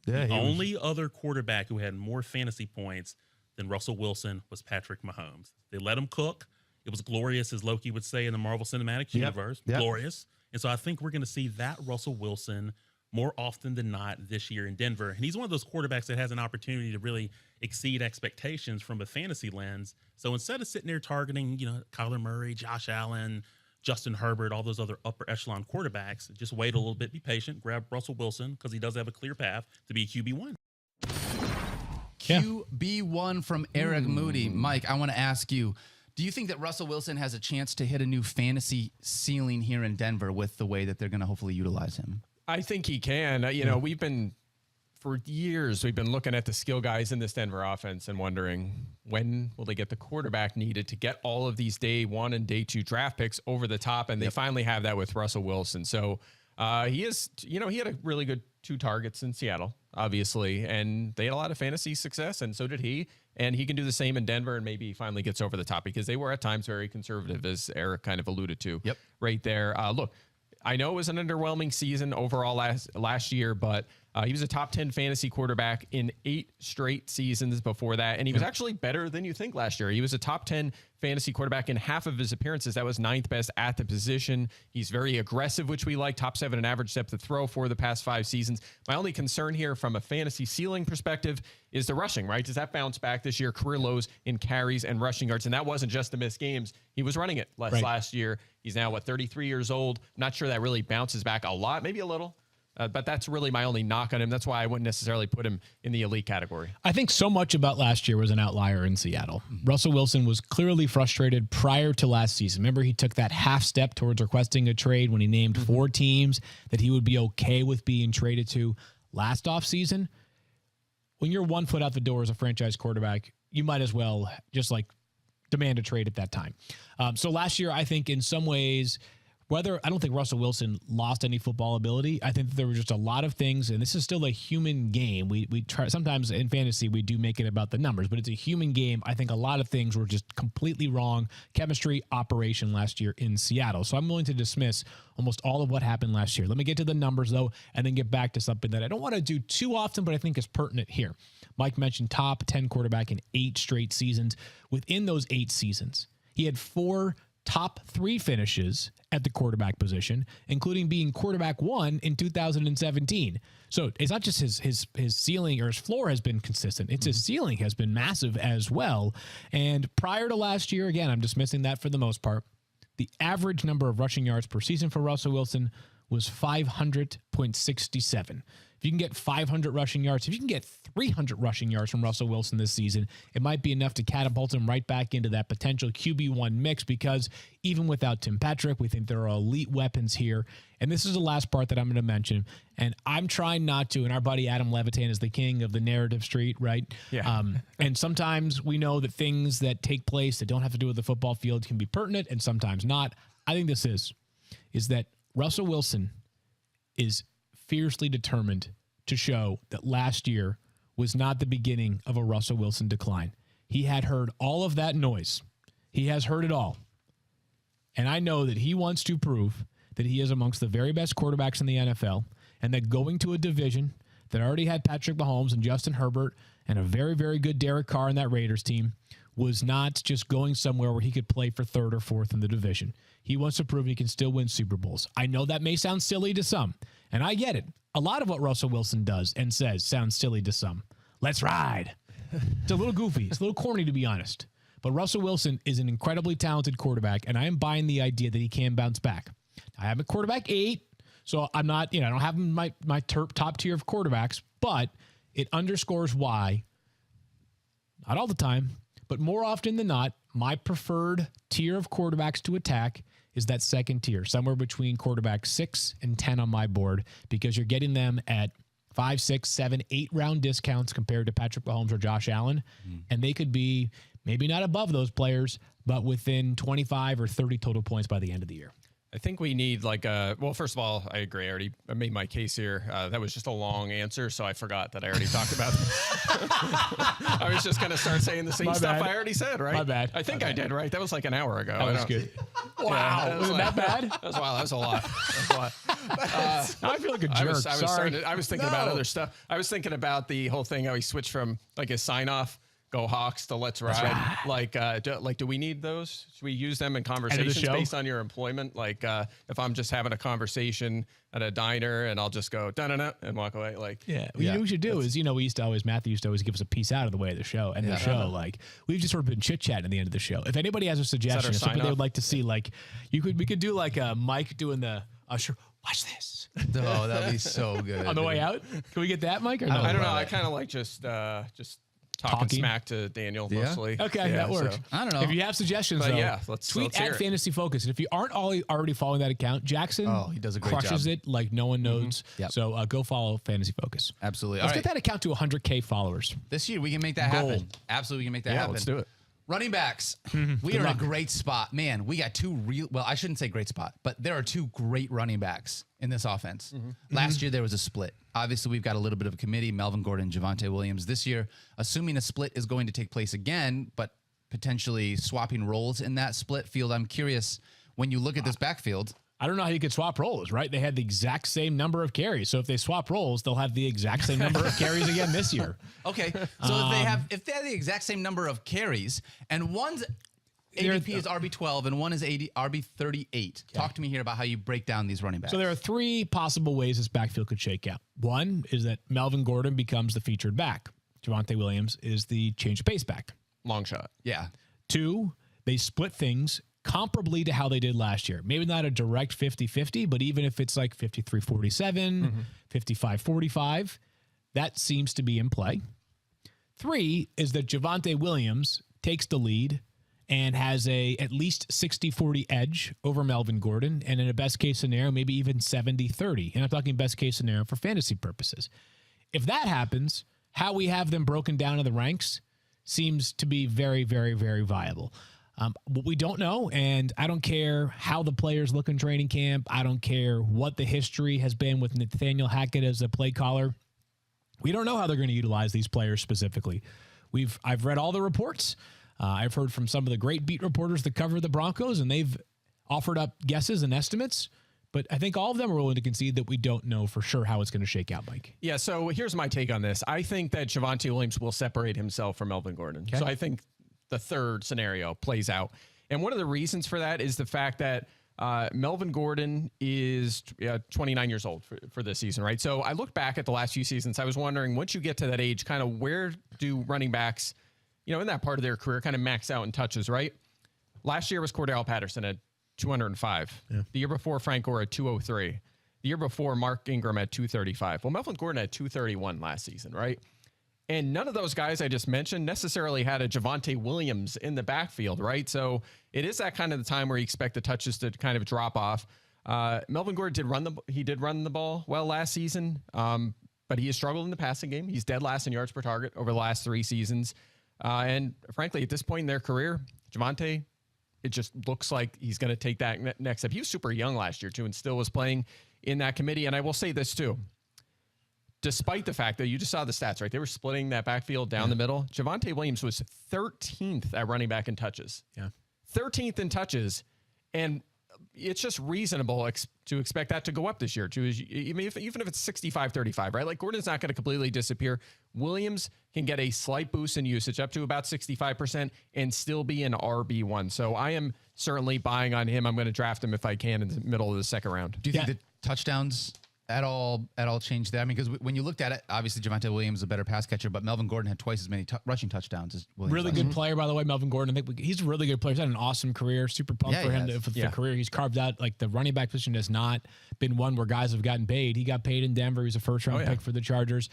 Yeah, The only other quarterback who had more fantasy points than Russell Wilson was Patrick Mahomes. They let him cook. It was glorious, as Loki would say in the Marvel Cinematic Universe. Yep. Glorious. And so I think we're going to see that Russell Wilson more often than not this year in Denver. And he's one of those quarterbacks that has an opportunity to really exceed expectations from a fantasy lens. So instead of sitting there targeting, Kyler Murray, Josh Allen, Justin Herbert, all those other upper echelon quarterbacks, just wait a little bit, be patient, grab Russell Wilson because he does have a clear path to be a QB1. Yeah. QB1 from Eric Moody. Mike, I want to ask you, do you think that Russell Wilson has a chance to hit a new fantasy ceiling here in Denver with the way that they're going to hopefully utilize him? I think he can. We've been, for years, we've been looking at the skill guys in this Denver offense and wondering when will they get the quarterback needed to get all of these day 1 and day 2 draft picks over the top. And they finally have that with Russell Wilson. So he is, he had a really good 2 targets in Seattle, obviously, and they had a lot of fantasy success, and so did he. And he can do the same in Denver, and maybe he finally gets over the top because they were at times very conservative, as Eric kind of alluded to right there. Look, I know it was an underwhelming season overall last year, but he was a top 10 fantasy quarterback in 8 straight seasons before that. And he was actually better than you think last year. He was a top 10 fantasy quarterback in half of his appearances. That was 9th best at the position. He's very aggressive, which we like. Top 7 in average depth of throw for the past 5 seasons. My only concern here from a fantasy ceiling perspective is the rushing, right? Does that bounce back this year? Career lows in carries and rushing yards. And that wasn't just the missed games. He was running it less last year. He's now, 33 years old. I'm not sure that really bounces back a lot, maybe a little. But that's really my only knock on him. That's why I wouldn't necessarily put him in the elite category. I think so much about last year was an outlier in Seattle. Russell Wilson was clearly frustrated prior to last season. Remember, he took that half step towards requesting a trade when he named 4 teams that he would be okay with being traded to last offseason. When you're 1 foot out the door as a franchise quarterback, you might as well just like demand a trade at that time. So last year, I think in some ways, I don't think Russell Wilson lost any football ability. I think that there were just a lot of things, and this is still a human game. We try sometimes in fantasy we do make it about the numbers, but it's a human game. I think a lot of things were just completely wrong. Chemistry, operation last year in Seattle. So I'm willing to dismiss almost all of what happened last year. Let me get to the numbers though, and then get back to something that I don't want to do too often, but I think is pertinent here. Mike mentioned top 10 quarterback in 8 straight seasons. Within those 8 seasons, he had 4 top 3 finishes at the quarterback position, including being quarterback 1 in 2017. So it's not just his ceiling or his floor has been consistent. It's his ceiling has been massive as well. And prior to last year, again, I'm dismissing that for the most part, the average number of rushing yards per season for Russell Wilson was 500.67. If you can get 500 rushing yards, if you can get 300 rushing yards from Russell Wilson this season, it might be enough to catapult him right back into that potential QB1 mix, because even without Tim Patrick, we think there are elite weapons here. And this is the last part that I'm going to mention. And I'm trying not to, and our buddy Adam Levitan is the king of the narrative street, right? Yeah. And sometimes we know that things that take place that don't have to do with the football field can be pertinent and sometimes not. I think this is that Russell Wilson is fiercely determined to show that last year was not the beginning of a Russell Wilson decline. He had heard all of that noise. He has heard it all. And I know that he wants to prove that he is amongst the very best quarterbacks in the NFL, and that going to a division that already had Patrick Mahomes and Justin Herbert and a very, very good Derek Carr in that Raiders team was not just going somewhere where he could play for 3rd or 4th in the division. He wants to prove he can still win Super Bowls. I know that may sound silly to some, and I get it. A lot of what Russell Wilson does and says sounds silly to some. Let's ride. It's a little goofy. It's a little corny, to be honest. But Russell Wilson is an incredibly talented quarterback, and I am buying the idea that he can bounce back. I have a quarterback 8, so I'm not, I don't have him in my top tier of quarterbacks, but it underscores why, not all the time, but more often than not, my preferred tier of quarterbacks to attack is that second tier, somewhere between quarterback 6 and 10 on my board, because you're getting them at 5, 6, 7, 8 round discounts compared to Patrick Mahomes or Josh Allen. And they could be maybe not above those players, but within 25 or 30 total points by the end of the year. I think we need well, first of all, I agree. I made my case here. That was just a long answer, so I forgot that I already talked about it. I was just going to start saying the same stuff I already said, right? My bad. I think I did, right? That was like an hour ago. That was good. Wow. Yeah, was it that bad? That was wild. That was a lot. Now I feel like a jerk. I was thinking about other stuff. I was thinking about the whole thing, how he switched from like his sign-off, Go Hawks, to Let's Ride. Do we need those? Should we use them in conversations based on your employment? Like if I'm just having a conversation at a diner and I'll just go da-da-da and walk away. Like, you know what we should do is, Matthew used to always give us a piece out of the way of the show. And the show, like, we've just sort of been chit-chatting at the end of the show. If anybody has a suggestion, something they would like to see, like, we could do like a Mike doing the usher. Watch this. Oh, that'd be so good. On the way out? Can we get that, Mike? Or no? I don't know. I kind of like just talking smack to Daniel mostly. Okay, that works. So, I don't know. If you have suggestions, though, let's tweet hear at it. Fantasy Focus. And if you aren't already following that account, Jackson he does a great crushes job. it like no one knows. Yep. So go follow Fantasy Focus. Absolutely. Let's All get that account to 100K followers. This year we can make that happen. Absolutely, we can make that happen. Let's do it. Running backs. We are in a great spot. Man, we got 2 I shouldn't say great spot, but there are 2 great running backs in this offense. Last year there was a split. Obviously, we've got a little bit of a committee, Melvin Gordon, Javonte Williams. This year, assuming a split is going to take place again, but potentially swapping roles in that split field, I'm curious, when you look at this backfield, I don't know how you could swap roles, right? They had the exact same number of carries. So if they swap roles, they'll have the exact same number of carries again this year. okay, so if they have the exact same number of carries, and one's ADP is RB12 and one is RB38. Talk to me here about how you break down these running backs. So there are 3 possible ways this backfield could shake out. One is that Melvin Gordon becomes the featured back. Javonte Williams is the change of pace back. Long shot. Yeah. 2, they split things comparably to how they did last year. Maybe not a direct 50-50, but even if it's like 53-47, 55-45. That seems to be in play. 3 is that Javonte Williams takes the lead and has a at least 60-40 edge over Melvin Gordon, and in a best-case scenario, maybe even 70-30. And I'm talking best-case scenario for fantasy purposes. If that happens, how we have them broken down in the ranks seems to be very, very, very viable. But we don't know, and I don't care how the players look in training camp. I don't care what the history has been with Nathaniel Hackett as a play caller. We don't know how they're going to utilize these players specifically. I've read all the reports. I've heard from some of the great beat reporters that cover the Broncos, and they've offered up guesses and estimates. But I think all of them are willing to concede that we don't know for sure how it's going to shake out, Mike. Yeah, so here's my take on this. I think that Javonte Williams will separate himself from Melvin Gordon. Okay. So I think the third scenario plays out. And one of the reasons for that is the fact that Melvin Gordon is 29 years old for this season, right? So I look back at the last few seasons. I was wondering, once you get to that age, kind of where do running backs, in that part of their career kind of max out in touches, right? Last year was Cordell Patterson at 205. Yeah. The year before, Frank Gore at 203. The year before, Mark Ingram at 235. Well, Melvin Gordon had 231 last season, right? And none of those guys I just mentioned necessarily had a Javonte Williams in the backfield, right? So it is that kind of the time where you expect the touches to kind of drop off. Melvin Gordon did run the ball well last season, but he has struggled in the passing game. He's dead last in yards per target over the last 3 seasons. And frankly, at this point in their career, Javonte, it just looks like he's going to take that next step. He was super young last year, too, and still was playing in that committee. And I will say this, too. Despite the fact that you just saw the stats, right? They were splitting that backfield down the middle. Javonte Williams was 13th at running back in touches. Yeah. 13th in touches. And it's just reasonable to expect that to go up this year, too. Even if it's 65-35, right? Like, Gordon's not going to completely disappear. Williams can get a slight boost in usage up to about 65% and still be an RB1. So I am certainly buying on him. I'm going to draft him if I can in the middle of the second round. Do you think the touchdowns at all change that? I mean, because when you looked at it, obviously Javonte Williams is a better pass catcher, but Melvin Gordon had twice as many rushing touchdowns as Williams. Really good player, by the way, Melvin Gordon. I think he's a really good player. He's had an awesome career. Super pumped for him for the career he's carved out. Like, the running back position has not been one where guys have gotten paid. He got paid in Denver. He's a first-round pick for the Chargers.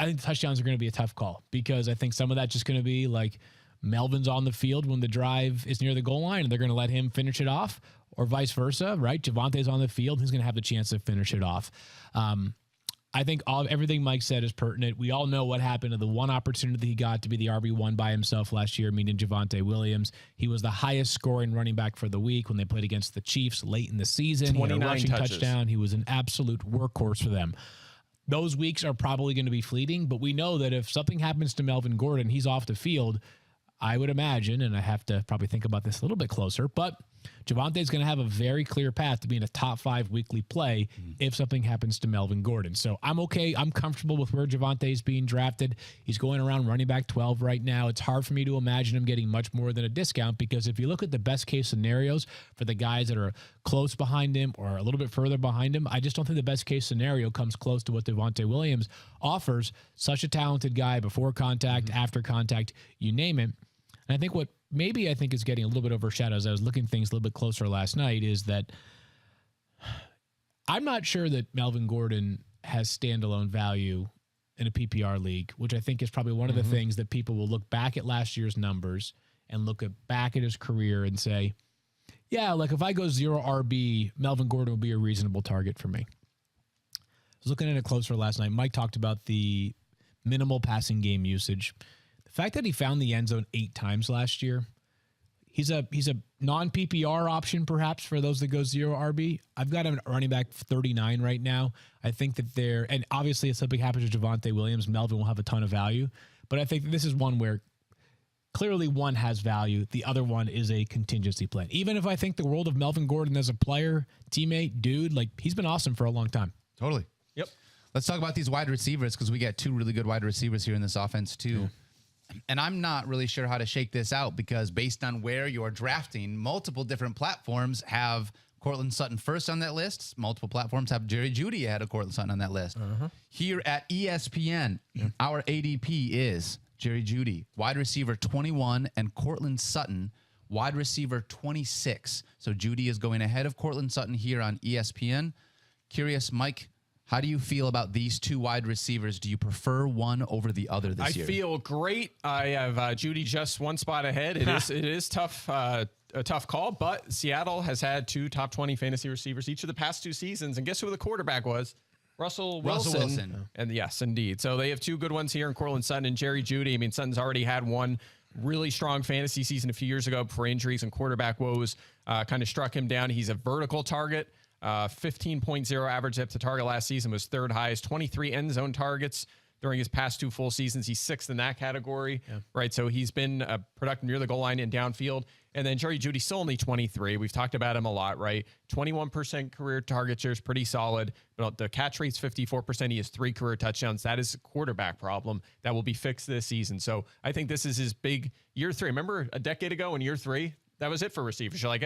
I think the touchdowns are going to be a tough call, because I think some of that's just going to be like Melvin's on the field when the drive is near the goal line, and they're going to let him finish it off, or vice versa, right? Javonte's on the field. He's going to have the chance to finish it off. I think everything Mike said is pertinent. We all know what happened to the one opportunity he got to be the RB1 by himself last year, meaning Javonte Williams. He was the highest scoring running back for the week when they played against the Chiefs late in the season. 29 he had a rushing touches. touchdown. He was an absolute workhorse for them. Those weeks are probably going to be fleeting, but we know that if something happens to Melvin Gordon, he's off the field. I would imagine, and I have to probably think about this a little bit closer, but Javonte's going to have a very clear path to being a top 5 weekly play if something happens to Melvin Gordon. So I'm okay. I'm comfortable with where Javonte's being drafted. He's going around running back 12 right now. It's hard for me to imagine him getting much more than a discount, because if you look at the best case scenarios for the guys that are close behind him or a little bit further behind him, I just don't think the best case scenario comes close to what Devonte Williams offers. Such a talented guy before contact, after contact, you name it. And I think what maybe I think is getting a little bit overshadowed as I was looking at things a little bit closer last night is that I'm not sure that Melvin Gordon has standalone value in a PPR league, which I think is probably one of the things that people will look back at last year's numbers and look back at his career and say, yeah, like if I go 0 RB, Melvin Gordon will be a reasonable target for me. I was looking at it closer last night. Mike talked about the minimal passing game usage. The fact that he found the end zone 8 times last year, he's a non-PPR option perhaps for those that go 0 RB. I've got him running back 39 right now. I think that and obviously if something happens to Javonte Williams, Melvin will have a ton of value. But I think that this is one where clearly one has value. The other one is a contingency plan. Even if I think the world of Melvin Gordon as a player, teammate, dude, like he's been awesome for a long time. Totally. Yep. Let's talk about these wide receivers, because we got 2 really good wide receivers here in this offense too. Yeah. And I'm not really sure how to shake this out, because based on where you're drafting, multiple different platforms have Cortland Sutton first on that list. Multiple platforms have Jerry Judy ahead of Cortland Sutton on that list. Here at ESPN, our ADP is Jerry Judy, wide receiver 21, and Cortland Sutton, wide receiver 26. So Judy is going ahead of Cortland Sutton here on ESPN. Curious, Mike, How do you feel about these two wide receivers? Do you prefer one over the other this year? I feel great. I have Judy just one spot ahead. It is tough, a tough call, but Seattle has had 2 top 20 fantasy receivers each of the past 2 seasons. And guess who the quarterback was? Russell Wilson. And yes, indeed. So they have 2 good ones here in Cortland Sutton and Jerry Judy. I mean, Sutton's already had one really strong fantasy season a few years ago before injuries and quarterback woes kind of struck him down. He's a vertical target. 15.0 average depth to target last season was 3rd highest. 23 end zone targets during his past 2 full seasons. He's 6th in that category, right? So he's been productive near the goal line and downfield. And then Jerry Judy's still only 23. We've talked about him a lot, right? 21% career target share is pretty solid, but the catch rate's 54%. He has 3 career touchdowns. That is a quarterback problem that will be fixed this season. So I think this is his big year 3. Remember a decade ago in year 3, that was it for receivers. You're like,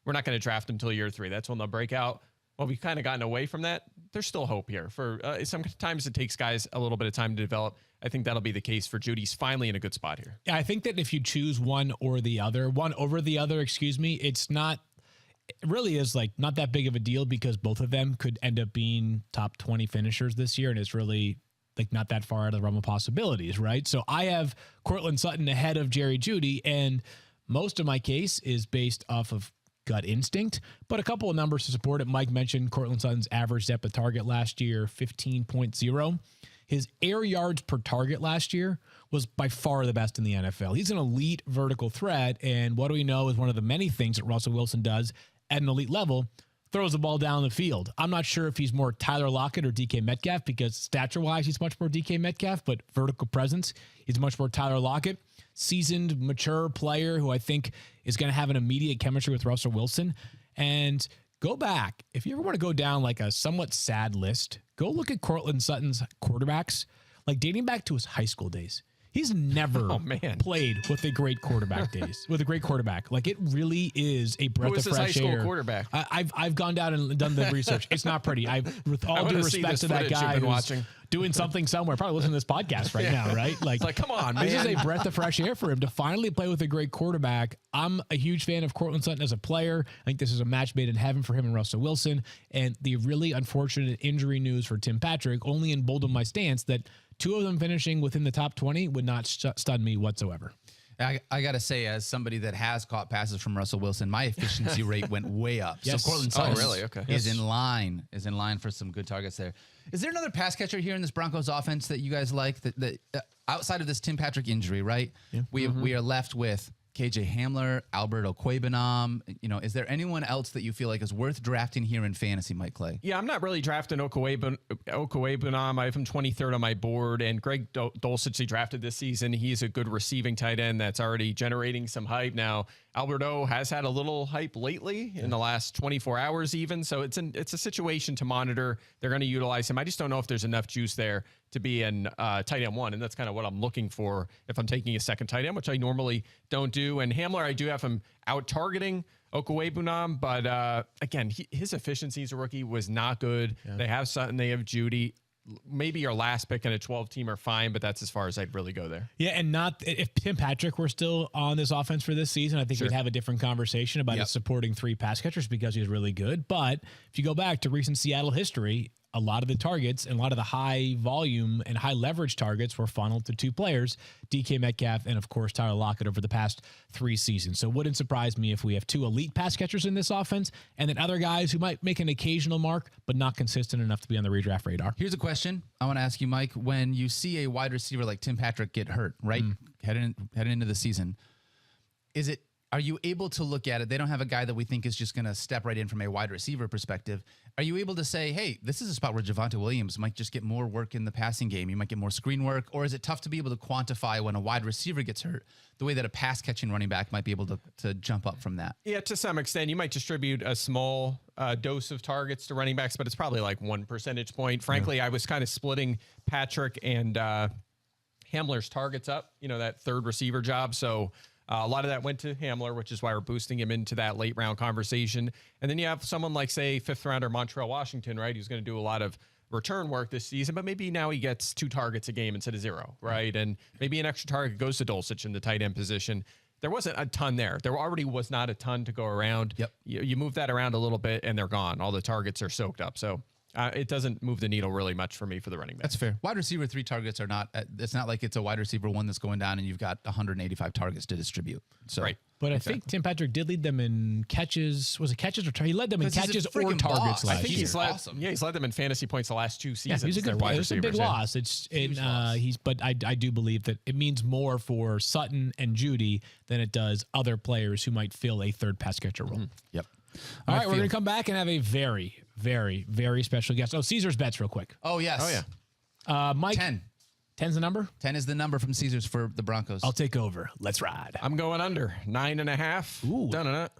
we're not going to draft him until year 3. That's when they'll break out. Well, we've kind of gotten away from that. There's still hope here. For sometimes it takes guys a little bit of time to develop. I think that'll be the case for Judy's finally in a good spot here. Yeah, I think that if you choose one over the other, it really is like not that big of a deal because both of them could end up being top 20 finishers this year. And it's really like not that far out of the realm of possibilities, right? So I have Cortland Sutton ahead of Jerry Judy, and most of my case is based off of gut instinct, but a couple of numbers to support it. Mike mentioned Cortland Sutton's average depth of target last year, 15.0. His air yards per target last year was by far the best in the NFL. He's an elite vertical threat, and what do we know is one of the many things that Russell Wilson does at an elite level, throws the ball down the field. I'm not sure if he's more Tyler Lockett or DK Metcalf because stature-wise, he's much more DK Metcalf, but vertical presence, he's much more Tyler Lockett. Seasoned, mature player who I think is going to have an immediate chemistry with Russell Wilson. And go back. If you ever want to go down like a somewhat sad list, go look at Cortland Sutton's quarterbacks, like dating back to his high school days. He's never played with a great quarterback Like it really is a breath of fresh air. Who was his high school quarterback? I've gone down and done the research. It's not pretty. With all due respect to that guy who's doing something somewhere, probably listening to this podcast right now, right? Like, come on, man. This is a breath of fresh air for him to finally play with a great quarterback. I'm a huge fan of Cortland Sutton as a player. I think this is a match made in heaven for him and Russell Wilson. And the really unfortunate injury news for Tim Patrick only emboldened my stance that 2 of them finishing within the top 20 would not stun me whatsoever. I got to say, as somebody that has caught passes from Russell Wilson, my efficiency rate went way up. Yes. So Cortland Sutton is Yes. in line for some good targets there. Is there another pass catcher here in this Broncos offense that you guys like that outside of this Tim Patrick injury, right? Yeah. We are left with KJ Hamler, Albert Okwuegbunam. Is there anyone else that you feel like is worth drafting here in fantasy, Mike Clay? Yeah, I'm not really drafting Okwuegbunam. I have him 23rd on my board, and Greg Dolce he drafted this season. He's a good receiving tight end that's already generating some hype now. Alberto has had a little hype lately in the last 24 hours even, so it's a situation to monitor. They're going to utilize him. I just don't know if there's enough juice there to be in tight end 1, and that's kind of what I'm looking for if I'm taking a second tight end, which I normally don't do. And Hamler, I do have him out targeting Okwuegbunam, but again, his efficiency as a rookie was not good. Yeah. They have Sutton, they have Judy. Maybe your last pick in a 12-team are fine, but that's as far as I'd really go there. Yeah, and not if Tim Patrick were still on this offense for this season, I think we'd have a different conversation about his supporting 3 pass catchers because he's really good. But if you go back to recent Seattle history, a lot of the targets and a lot of the high volume and high leverage targets were funneled to 2 players, DK Metcalf and, of course, Tyler Lockett over the past 3 seasons. So it wouldn't surprise me if we have 2 elite pass catchers in this offense and then other guys who might make an occasional mark but not consistent enough to be on the redraft radar. Here's a question I want to ask you, Mike. When you see a wide receiver like Tim Patrick get hurt, right, heading into the season, are you able to look at it? They don't have a guy that we think is just going to step right in from a wide receiver perspective. Are you able to say, hey, this is a spot where Javonte Williams might just get more work in the passing game? You might get more screen work. Or is it tough to be able to quantify when a wide receiver gets hurt the way that a pass catching running back might be able to jump up from that? Yeah, to some extent. You might distribute a small dose of targets to running backs, but it's probably like 1 percentage point. Frankly, I was kind of splitting Patrick and Hamler's targets up, that 3rd receiver job. So a lot of that went to Hamler, which is why we're boosting him into that late round conversation. And then you have someone like, say, 5th rounder Montreal Washington, right, who's going to do a lot of return work this season, but maybe now he gets 2 targets a game instead of 0, right? And maybe an extra target goes to Dulcich in the tight end position. There wasn't a ton there. There already was not a ton to go around. Yep. You move that around a little bit, and they're gone. All the targets are soaked up. So It doesn't move the needle really much for me for the running back. That's fair. Wide receiver 3 targets are not. It's not like it's a wide receiver 1 that's going down and you've got 185 targets to distribute. So Right. But I think Tim Patrick did lead them in catches. Was it catches or he led them in 'Cause he's a catches or freaking targets boss. last I think year. he's led. Awesome. Yeah, he's led them in fantasy points the last 2 Yeah, seasons. he's a Their good wide player. It's a big receivers, yeah. loss. But I do believe that it means more for Sutton and Judy than it does other players who might fill a third pass catcher role. Yep. All right, we're going to come back and have a very, very, very special guest. Oh, Caesar's bets real quick. Oh, yes. Oh, yeah. Mike. 10. 10's the number? 10 is the number from Caesars for the Broncos. I'll take over. Let's ride. I'm going under 9.5. Ooh. Done it.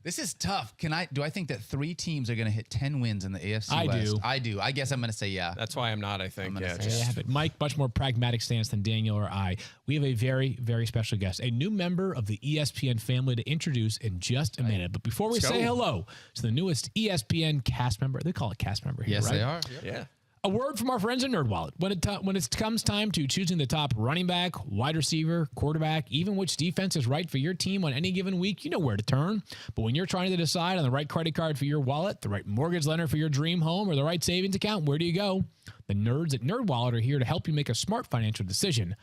This is tough. Do I think that 3 teams are going to hit 10 wins in the AFC West? do. I do. I guess I'm going to say yeah. That's why I'm not, I think. gonna Yeah, say just- Yeah, but Mike, much more pragmatic stance than Daniel or I. We have a very, very special guest, a new member of the ESPN family to introduce in just a minute. But before we Let's say go. hello to the newest ESPN cast member, they call it cast member here, Yes, right? they are. yeah. A word from our friends at NerdWallet. When it comes time to choosing the top running back, wide receiver, quarterback, even which defense is right for your team on any given week, you know where to turn. But when you're trying to decide on the right credit card for your wallet, the right mortgage lender for your dream home, or the right savings account, where do you go? The nerds at NerdWallet are here to help you make a smart financial decision.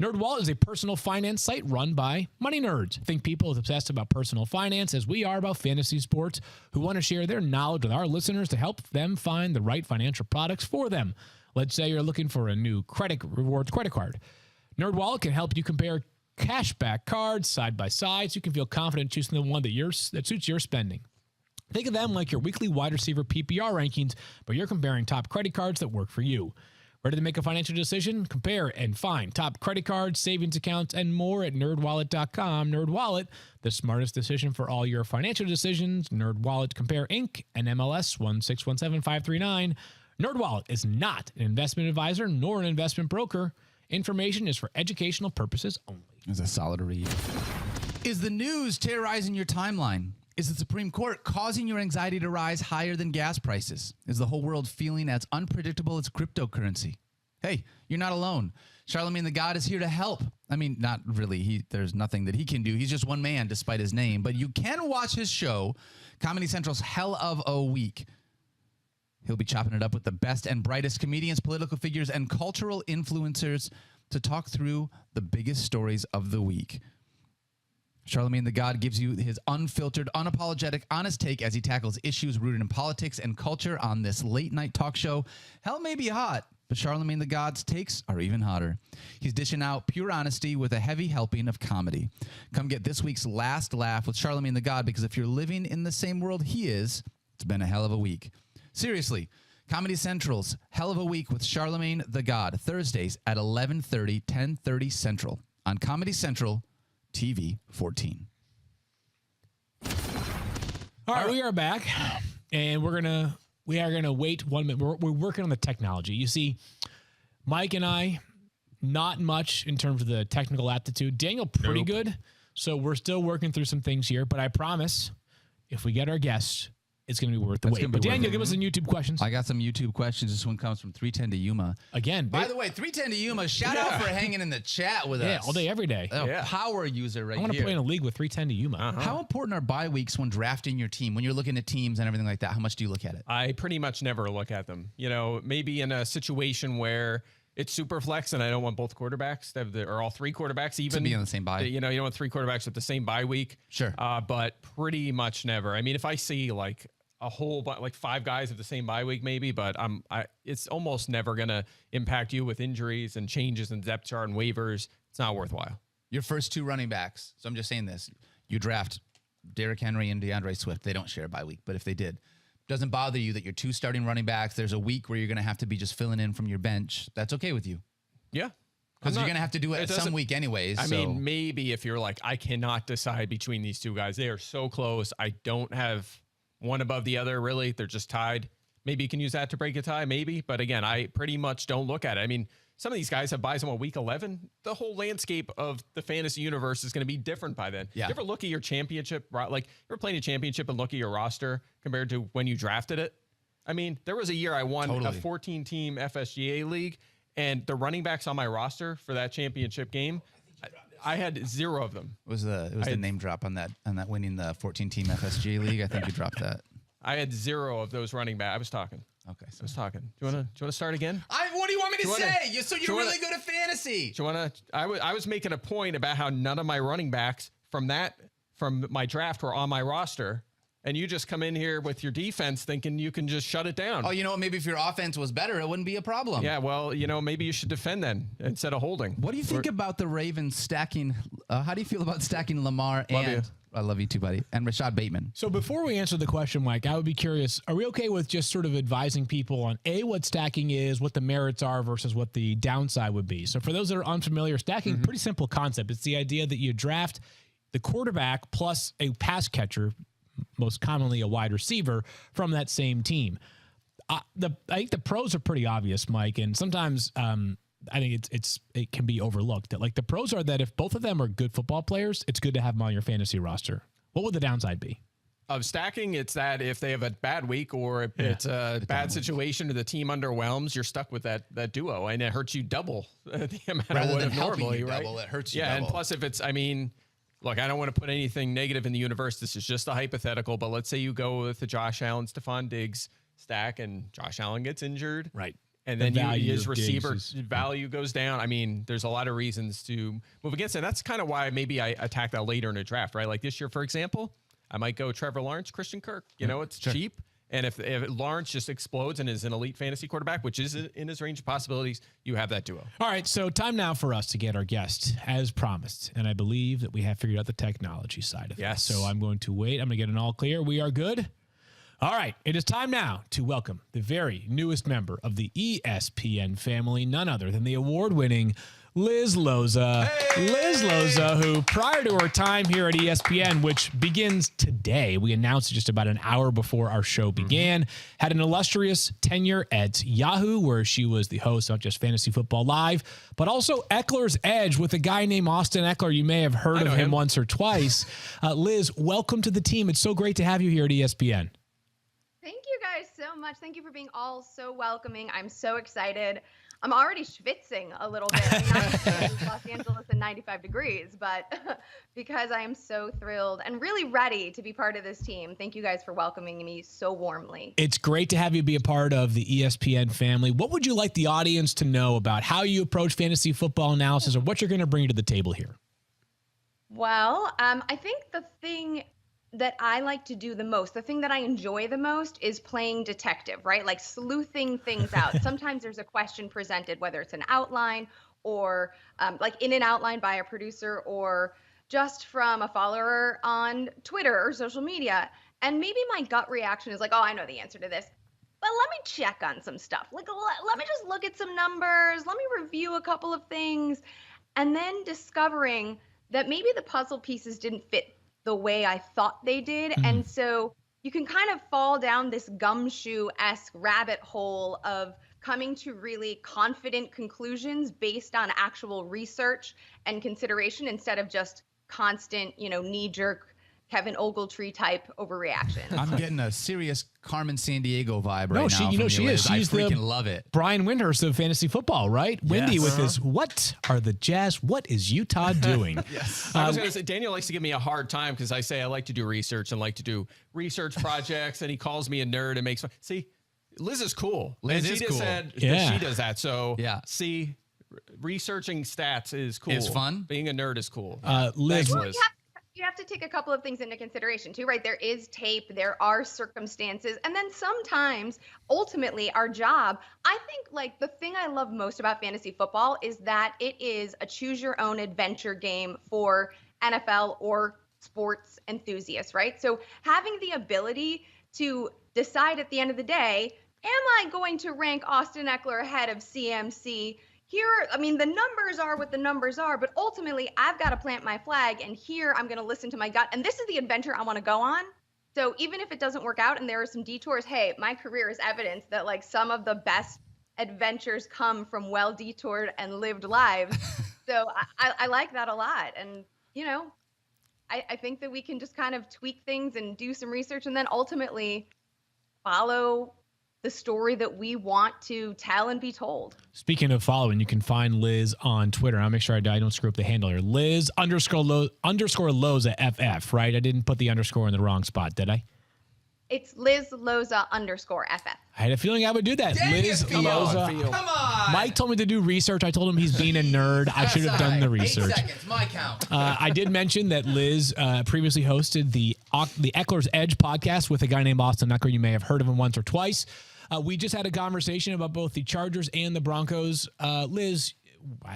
NerdWallet is a personal finance site run by money nerds. Think people as obsessed about personal finance as we are about fantasy sports, who want to share their knowledge with our listeners to help them find the right financial products for them. Let's say you're looking for a new rewards credit card. NerdWallet can help you compare cashback cards side by side so you can feel confident choosing the one that suits your spending. Think of them like your weekly wide receiver PPR rankings, but you're comparing top credit cards that work for you. Ready to make a financial decision? Compare and find top credit cards, savings accounts, and more at nerdwallet.com. NerdWallet, the smartest decision for all your financial decisions. NerdWallet Compare Inc. and MLS 1617539. NerdWallet is not an investment advisor nor an investment broker. Information is for educational purposes only. It's a solid read. Is the news terrorizing your timeline? Is the Supreme Court causing your anxiety to rise higher than gas prices? Is the whole world feeling as unpredictable as cryptocurrency? Hey, you're not alone. Charlemagne the God is here to help. I mean, not really. There's nothing that he can do. He's just one man despite his name. But you can watch his show, Comedy Central's Hell of a Week. He'll be chopping it up with the best and brightest comedians, political figures, and cultural influencers to talk through the biggest stories of the week. Charlemagne the God gives you his unfiltered, unapologetic, honest take as he tackles issues rooted in politics and culture on this late-night talk show. Hell may be hot, but Charlemagne the God's takes are even hotter. He's dishing out pure honesty with a heavy helping of comedy. Come get this week's last laugh with Charlemagne the God, because if you're living in the same world he is, it's been a hell of a week. Seriously, Comedy Central's Hell of a Week with Charlemagne the God, Thursdays at 11:30, 10:30 Central on Comedy Central TV 14. All right, we are back, and we are gonna wait 1 minute. We're working on the technology. You see, Mike and I, not much in terms of the technical aptitude. Daniel, pretty good. So we're still working through some things here, but I promise, if we get our guests, it's going to be worth the wait. But Daniel, give us some YouTube questions. I got some YouTube questions. This one comes from 310 to Yuma. Again, By the way, 310 to Yuma, shout out for hanging in the chat with us. all day, every day. Power user right I want to here. play in a league with 310 to Yuma. How important are bye weeks when drafting your team? When you're looking at teams and everything like that, how much do you look at it? I pretty much never look at them. You know, maybe in a situation where it's super flex and I don't want both quarterbacks to have or all 3 quarterbacks even To be on the same bye. You know, you don't want 3 quarterbacks with the same bye week. Sure. But pretty much never. I mean, if I see like a whole like 5 guys of the same bye week, maybe, but it's almost never gonna impact you with injuries and changes in depth chart and waivers. It's not worthwhile. Your first 2 running backs. So I'm just saying this. You draft Derrick Henry and DeAndre Swift. They don't share a bye week, but if they did, doesn't bother you that your 2 starting running backs, there's a week where you're going to have to be just filling in from your bench. That's okay with you. Yeah. Because you're going to have to do it some doesn't- week anyways. I mean, maybe if you're like, I cannot decide between these 2 guys. They are so close. I don't have one above the other, really. They're just tied. Maybe you can use that to break a tie, maybe. But again, I pretty much don't look at it. I mean, some of these guys have buys on week 11. The whole landscape of the fantasy universe is going to be different by then. Yeah. You ever look at your championship, like you ever playing a championship and look at your roster compared to when you drafted it? I mean, there was a year I won a 14-team FSGA league, and the running backs on my roster for that championship game, I had 0 of them. It was the name drop on that winning the 14-team FSG league. I think you dropped that. I had 0 of those running backs. I was talking. Okay. I was talking. Do you want to start again? What do you want me to say? You're wanna- really good at fantasy. Do you want to? I was making a point about how none of my running backs from my draft were on my roster. And you just come in here with your defense thinking you can just shut it down. Oh, you know what? Maybe if your offense was better, it wouldn't be a problem. Yeah, well, maybe you should defend then instead of holding. What do you think about the Ravens stacking? How do you feel about stacking Lamar Love you. I love you too, buddy, and Rashad Bateman? So before we answer the question, Mike, I would be curious, are we okay with just sort of advising people on what stacking is, what the merits are versus what the downside would be? So for those that are unfamiliar, stacking, pretty simple concept. It's the idea that you draft the quarterback plus a pass catcher, most commonly a wide receiver, from that same team. I think the pros are pretty obvious, Mike, and sometimes I think it can be overlooked. That like the pros are that if both of them are good football players, it's good to have them on your fantasy roster. What would the downside be? Of stacking, it's that if they have a bad week or if it's a bad situation or the team underwhelms, you're stuck with that duo, and it hurts you double the amount Rather of than what helping normally, you right? double, it hurts you Yeah, double. and plus if it's, look, I don't want to put anything negative in the universe. This is just a hypothetical, but let's say you go with the Josh Allen, Stephon Diggs stack, and Josh Allen gets injured. Right. And The then value his of receiver Diggs is- value goes down. I mean, there's a lot of reasons to move against it. That's kind of why maybe I attack that later in the draft, right? Like this year, for example, I might go Trevor Lawrence, Christian Kirk. It's cheap. And if Lawrence just explodes and is an elite fantasy quarterback, which is in his range of possibilities, you have that duo. All right, so time now for us to get our guest, as promised. And I believe that we have figured out the technology side of it. Yes. So I'm going to wait. I'm going to get an all clear. We are good. All right, it is time now to welcome the very newest member of the ESPN family, none other than the award-winning Liz Loza. Hey! Liz Loza, who prior to her time here at ESPN, which begins today, we announced it just about an hour before our show began, had an illustrious tenure at Yahoo, where she was the host of not just Fantasy Football Live, but also Eckler's Edge with a guy named Austin Eckler. You may have heard of him once or twice. Liz, welcome to the team. It's so great to have you here at ESPN. Thank you guys so much. Thank you for being all so welcoming. I'm so excited. I'm already schwitzing a little bit. I mean, not because it's Los Angeles and 95 degrees, but because I am so thrilled and really ready to be part of this team. Thank you guys for welcoming me so warmly. It's great to have you be a part of the ESPN family. What would you like the audience to know about how you approach fantasy football analysis or what you're going to bring to the table here? Well, I think the thing that I like to do the most, the thing that I enjoy the most is playing detective, right? Like sleuthing things out. Sometimes there's a question presented, whether it's an outline or like in an outline by a producer or just from a follower on Twitter or social media. And maybe my gut reaction is like, oh, I know the answer to this, but let me check on some stuff. Like, let me just look at some numbers. Let me review a couple of things. And then discovering that maybe the puzzle pieces didn't fit the way I thought they did. Mm-hmm. And so you can kind of fall down this gumshoe-esque rabbit hole of coming to really confident conclusions based on actual research and consideration instead of just constant, knee-jerk Kevin Ogletree type overreaction. I'm getting a serious Carmen Sandiego vibe right now. She is. I She's freaking love it. Brian Windhorst of fantasy football, right? Wendy with this, what are the Jazz? What is Utah doing? Yes. I was going to say, Daniel likes to give me a hard time because I say I like to do research and like to do research projects, and he calls me a nerd and makes fun. See, Liz is cool. Liz and is she cool. just said Yeah. that she does that. So, Yeah. see, researching stats is cool. It's fun. Being a nerd is cool. Liz, Thanks, Liz. You have to take a couple of things into consideration too, right? There is tape, there are circumstances, and then sometimes, ultimately, our job, I think like the thing I love most about fantasy football is that it is a choose your own adventure game for NFL or sports enthusiasts, right? So having the ability to decide at the end of the day, am I going to rank Austin Eckler ahead of CMC? Here, I mean, the numbers are what the numbers are, but ultimately I've got to plant my flag, and here I'm going to listen to my gut. And this is the adventure I want to go on. So even if it doesn't work out and there are some detours, hey, my career is evidence that like some of the best adventures come from well detoured and lived lives. So I like that a lot. And, I think that we can just kind of tweak things and do some research and then ultimately follow the story that we want to tell and be told. Speaking of following, you can find Liz on Twitter. I'll make sure I don't screw up the handle here. Liz _Loza FF, right? I didn't put the underscore in the wrong spot, did I? It's Liz Loza _FF. I had a feeling I would do that. Liz Loza. Come on. Mike told me to do research. I told him he's being a nerd. I should have done the research. 8 seconds, my count. I did mention that Liz previously hosted the Eckler's Edge podcast with a guy named Austin Eckler. You may have heard of him once or twice. We just had a conversation about both the Chargers and the Broncos. Liz,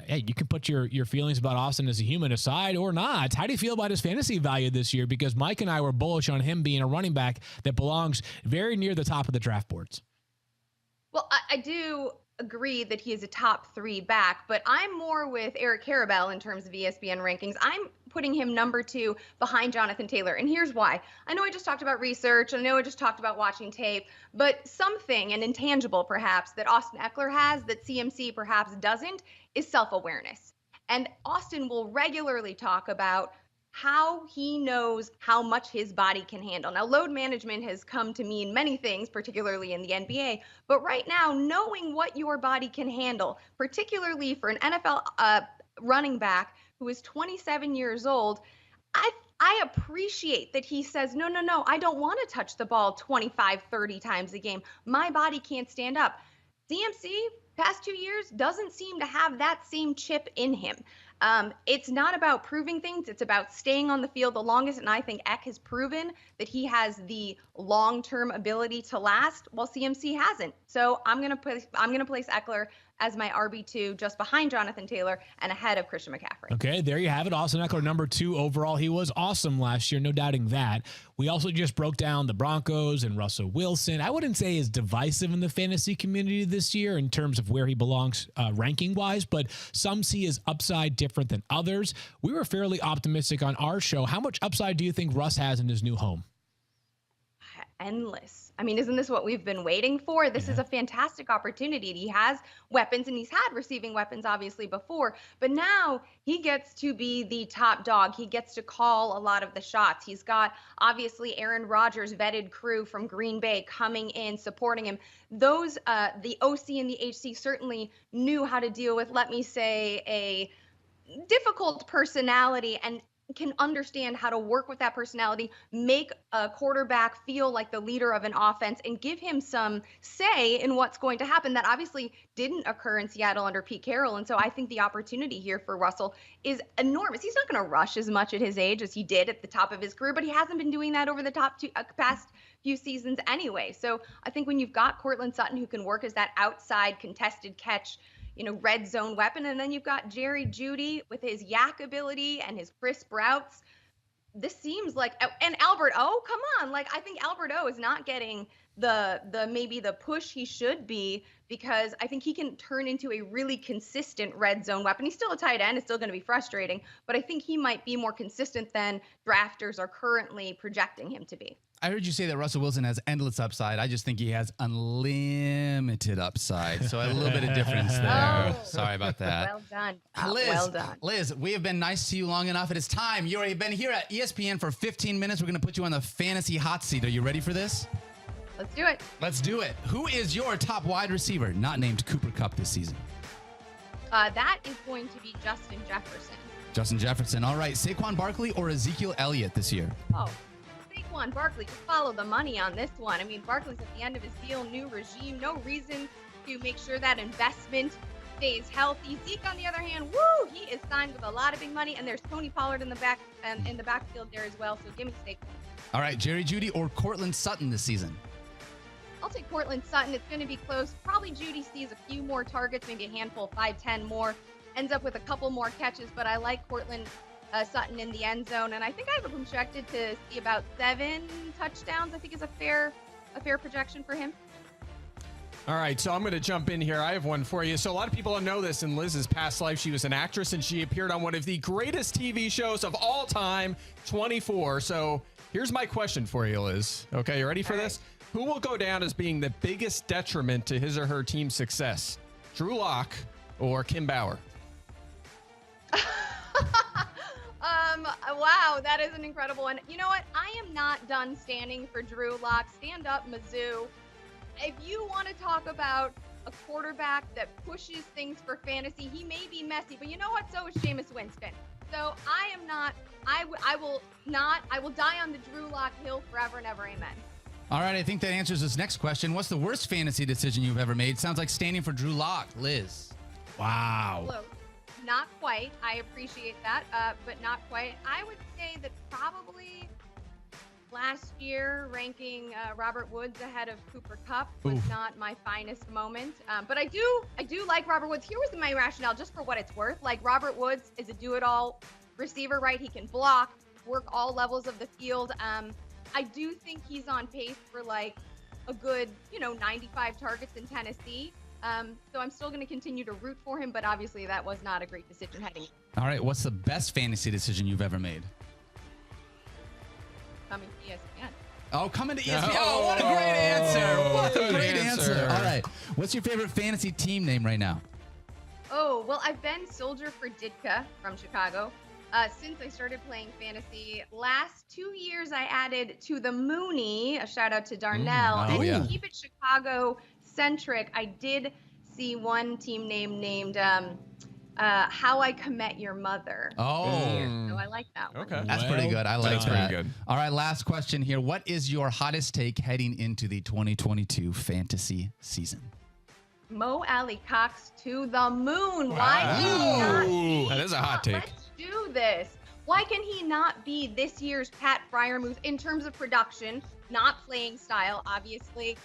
hey, you can put your feelings about Austin as a human aside or not. How do you feel about his fantasy value this year? Because Mike and I were bullish on him being a running back that belongs very near the top of the draft boards. Well, I do agree that he is a top 3 back, but I'm more with Eric Karabell in terms of ESPN rankings. I'm putting him number 2 behind Jonathan Taylor. And here's why. I know I just talked about research. I know I just talked about watching tape, but something, an intangible perhaps, that Austin Eckler has that CMC perhaps doesn't is self-awareness. And Austin will regularly talk about how he knows how much his body can handle. Now, load management has come to mean many things, particularly in the NBA, but right now, knowing what your body can handle, particularly for an NFL running back who is 27 years old, I appreciate that he says, no, I don't want to touch the ball 25, 30 times a game. My body can't stand up. CMC, past 2 years, doesn't seem to have that same chip in him. It's not about proving things. It's about staying on the field the longest. And I think Eck has proven that he has the long-term ability to last, while CMC hasn't. So I'm going to place Eckler as my RB2 just behind Jonathan Taylor and ahead of Christian McCaffrey. Okay, there you have it. Austin Eckler, number 2 overall. He was awesome last year, no doubting that. We also just broke down the Broncos and Russell Wilson. I wouldn't say is divisive in the fantasy community this year in terms of where he belongs ranking-wise, but some see his upside different than others. We were fairly optimistic on our show. How much upside do you think Russ has in his new home? Endless. I mean, isn't this what we've been waiting for? This is a fantastic opportunity. He has weapons, and he's had receiving weapons obviously before, but now he gets to be the top dog. He gets to call a lot of the shots. He's got obviously Aaron Rodgers' vetted crew from Green Bay coming in, supporting him. Those, the OC and the HC certainly knew how to deal with, let me say, a difficult personality, and can understand how to work with that personality, make a quarterback feel like the leader of an offense, and give him some say in what's going to happen. That obviously didn't occur in Seattle under Pete Carroll. And so I think the opportunity here for Russell is enormous. He's not going to rush as much at his age as he did at the top of his career, but he hasn't been doing that over the past few seasons anyway. So I think when you've got Cortland Sutton, who can work as that outside contested catch, red zone weapon. And then you've got Jerry Judy with his yak ability and his crisp routes. This seems like, and Albert O, come on. Like, I think Albert O is not getting maybe the push he should be, because I think he can turn into a really consistent red zone weapon. He's still a tight end. It's still going to be frustrating, but I think he might be more consistent than drafters are currently projecting him to be. I heard you say that Russell Wilson has endless upside. I just think he has unlimited upside. So a little bit of difference there. Oh. Sorry about that. Well done. Liz, Well done. Liz, we have been nice to you long enough. It is time. You already been here at ESPN for 15 minutes. We're going to put you on the fantasy hot seat. Are you ready for this? Let's do it. Let's do it. Who is your top wide receiver not named Cooper Kupp this season? That is going to be Justin Jefferson. Justin Jefferson. All right. Saquon Barkley or Ezekiel Elliott this year? Oh, Saquon Barkley, just follow the money on this one. I mean, Barkley's at the end of his deal, new regime, no reason to make sure that investment stays healthy. Zeke, on the other hand, woo, he is signed with a lot of big money, and there's Tony Pollard in the back and in the backfield there as well. So give me Saquon. All right. Jerry Judy or Cortland Sutton this season? I'll take Cortland Sutton. It's going to be close. Probably Judy sees a few more targets, maybe a handful, 5-10 more, ends up with a couple more catches, but I like Cortland Sutton in the end zone, and I think I have him projected to see about 7 touchdowns. I think is a fair projection for him. All right, so I'm going to jump in here. I have one for you. So a lot of people don't know this. In Liz's past life, she was an actress, and she appeared on one of the greatest TV shows of all time, 24. So here's my question for you, Liz. Okay, you ready for this? Who will go down as being the biggest detriment to his or her team's success? Drew Lock or Kim Bauer? Wow, that is an incredible one. You know what? I am not done standing for Drew Lock. Stand up, Mizzou. If you want to talk about a quarterback that pushes things for fantasy, he may be messy, but you know what? So is Jameis Winston. So I will die on the Drew Lock hill forever and ever. Amen. All right, I think that answers this next question. What's the worst fantasy decision you've ever made? Sounds like standing for Drew Lock. Liz. Wow. Close. Not quite. I appreciate that, but not quite. I would say that probably last year ranking Robert Woods ahead of Cooper Kupp was not my finest moment. But I do like Robert Woods. Here was my rationale, just for what it's worth. Like, Robert Woods is a do-it-all receiver, right? He can block, work all levels of the field. I do think he's on pace for like a good, 95 targets in Tennessee. So I'm still going to continue to root for him, but obviously that was not a great decision heading in. All right, what's the best fantasy decision you've ever made? Coming to ESPN. Oh, coming to ESPN. Oh, what a great answer. What a great answer. All right, what's your favorite fantasy team name right now? Oh, well, I've been Soldier for Ditka from Chicago. Since I started playing fantasy, last 2 years I added to the Mooney, a shout out to Darnell, and to keep it Chicago centric, I did see one team name named How I Commit Your Mother. Oh, so I like that one. Okay, that's pretty good. I like That's that. pretty good. All right, last question here. What is your hottest take heading into the 2022 fantasy season? Mo Alley Cox to the moon. Why can he not be? That is a hot take. Let's do this. Why can he not be this year's Pat Freiermuth in terms of production, not playing style, obviously?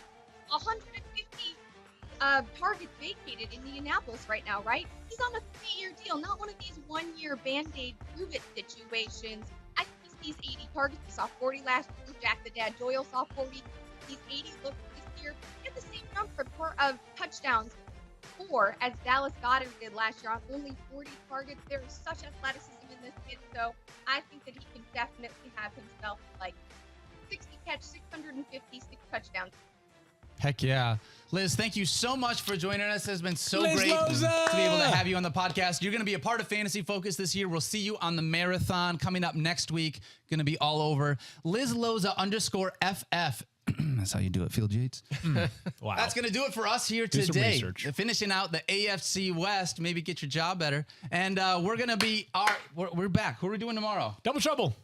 150 targets vacated in Indianapolis right now, right? He's on a 3-year deal, not one of these 1-year Band-Aid prove-it situations. I think he sees 80 targets. He saw 40 last year. Jack the Dad Doyle saw 40. These 80 look this year. He had the same number of touchdowns as Dallas Goedert did last year on only 40 targets. There is such athleticism in this kid, so I think that he can definitely have himself like 60 catch, 650, 6 touchdowns. Heck yeah. Liz, thank you so much for joining us. It has been so Liz great Loza! to be able to have you on the podcast. You're going to be a part of Fantasy Focus this year. We'll see you on the marathon coming up next week. Going to be all over. Liz Loza _FF. That's how you do it, Field Yates. Wow. That's going to do it for us here Do some today. research. Finishing out the AFC West, maybe get your job better. And we're going to be, we're back. Who are we doing tomorrow? Double trouble.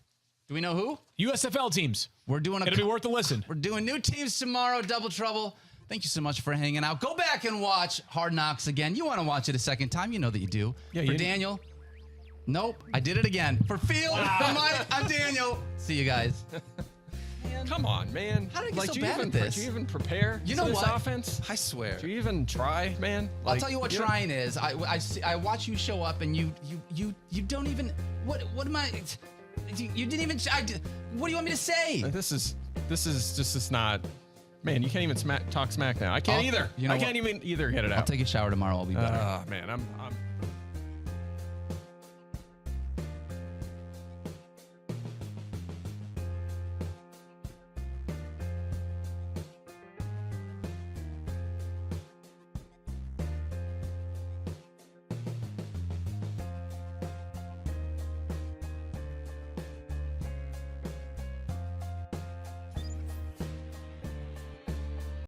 Do we know who? USFL teams. We're doing It'll be worth a listen. We're doing new teams tomorrow, Double Trouble. Thank you so much for hanging out. Go back and watch Hard Knocks again. You want to watch it a second time. You know that you do. Yeah, for you Daniel. Nope, I did it again. For Field, for Mike, I'm Daniel. See you guys. Come on, man. How did I get so do bad you at this? Do you even prepare You for know this what? offense? I swear. Do you even try, man? I'll tell you what trying is. I watch you show up and you don't even. What am I? You didn't even. What do you want me to say? This is just not. Man, you can't even talk smack now. I can't either. You know I can't even either get it out. I'll take a shower tomorrow. I'll be better. Man, I'm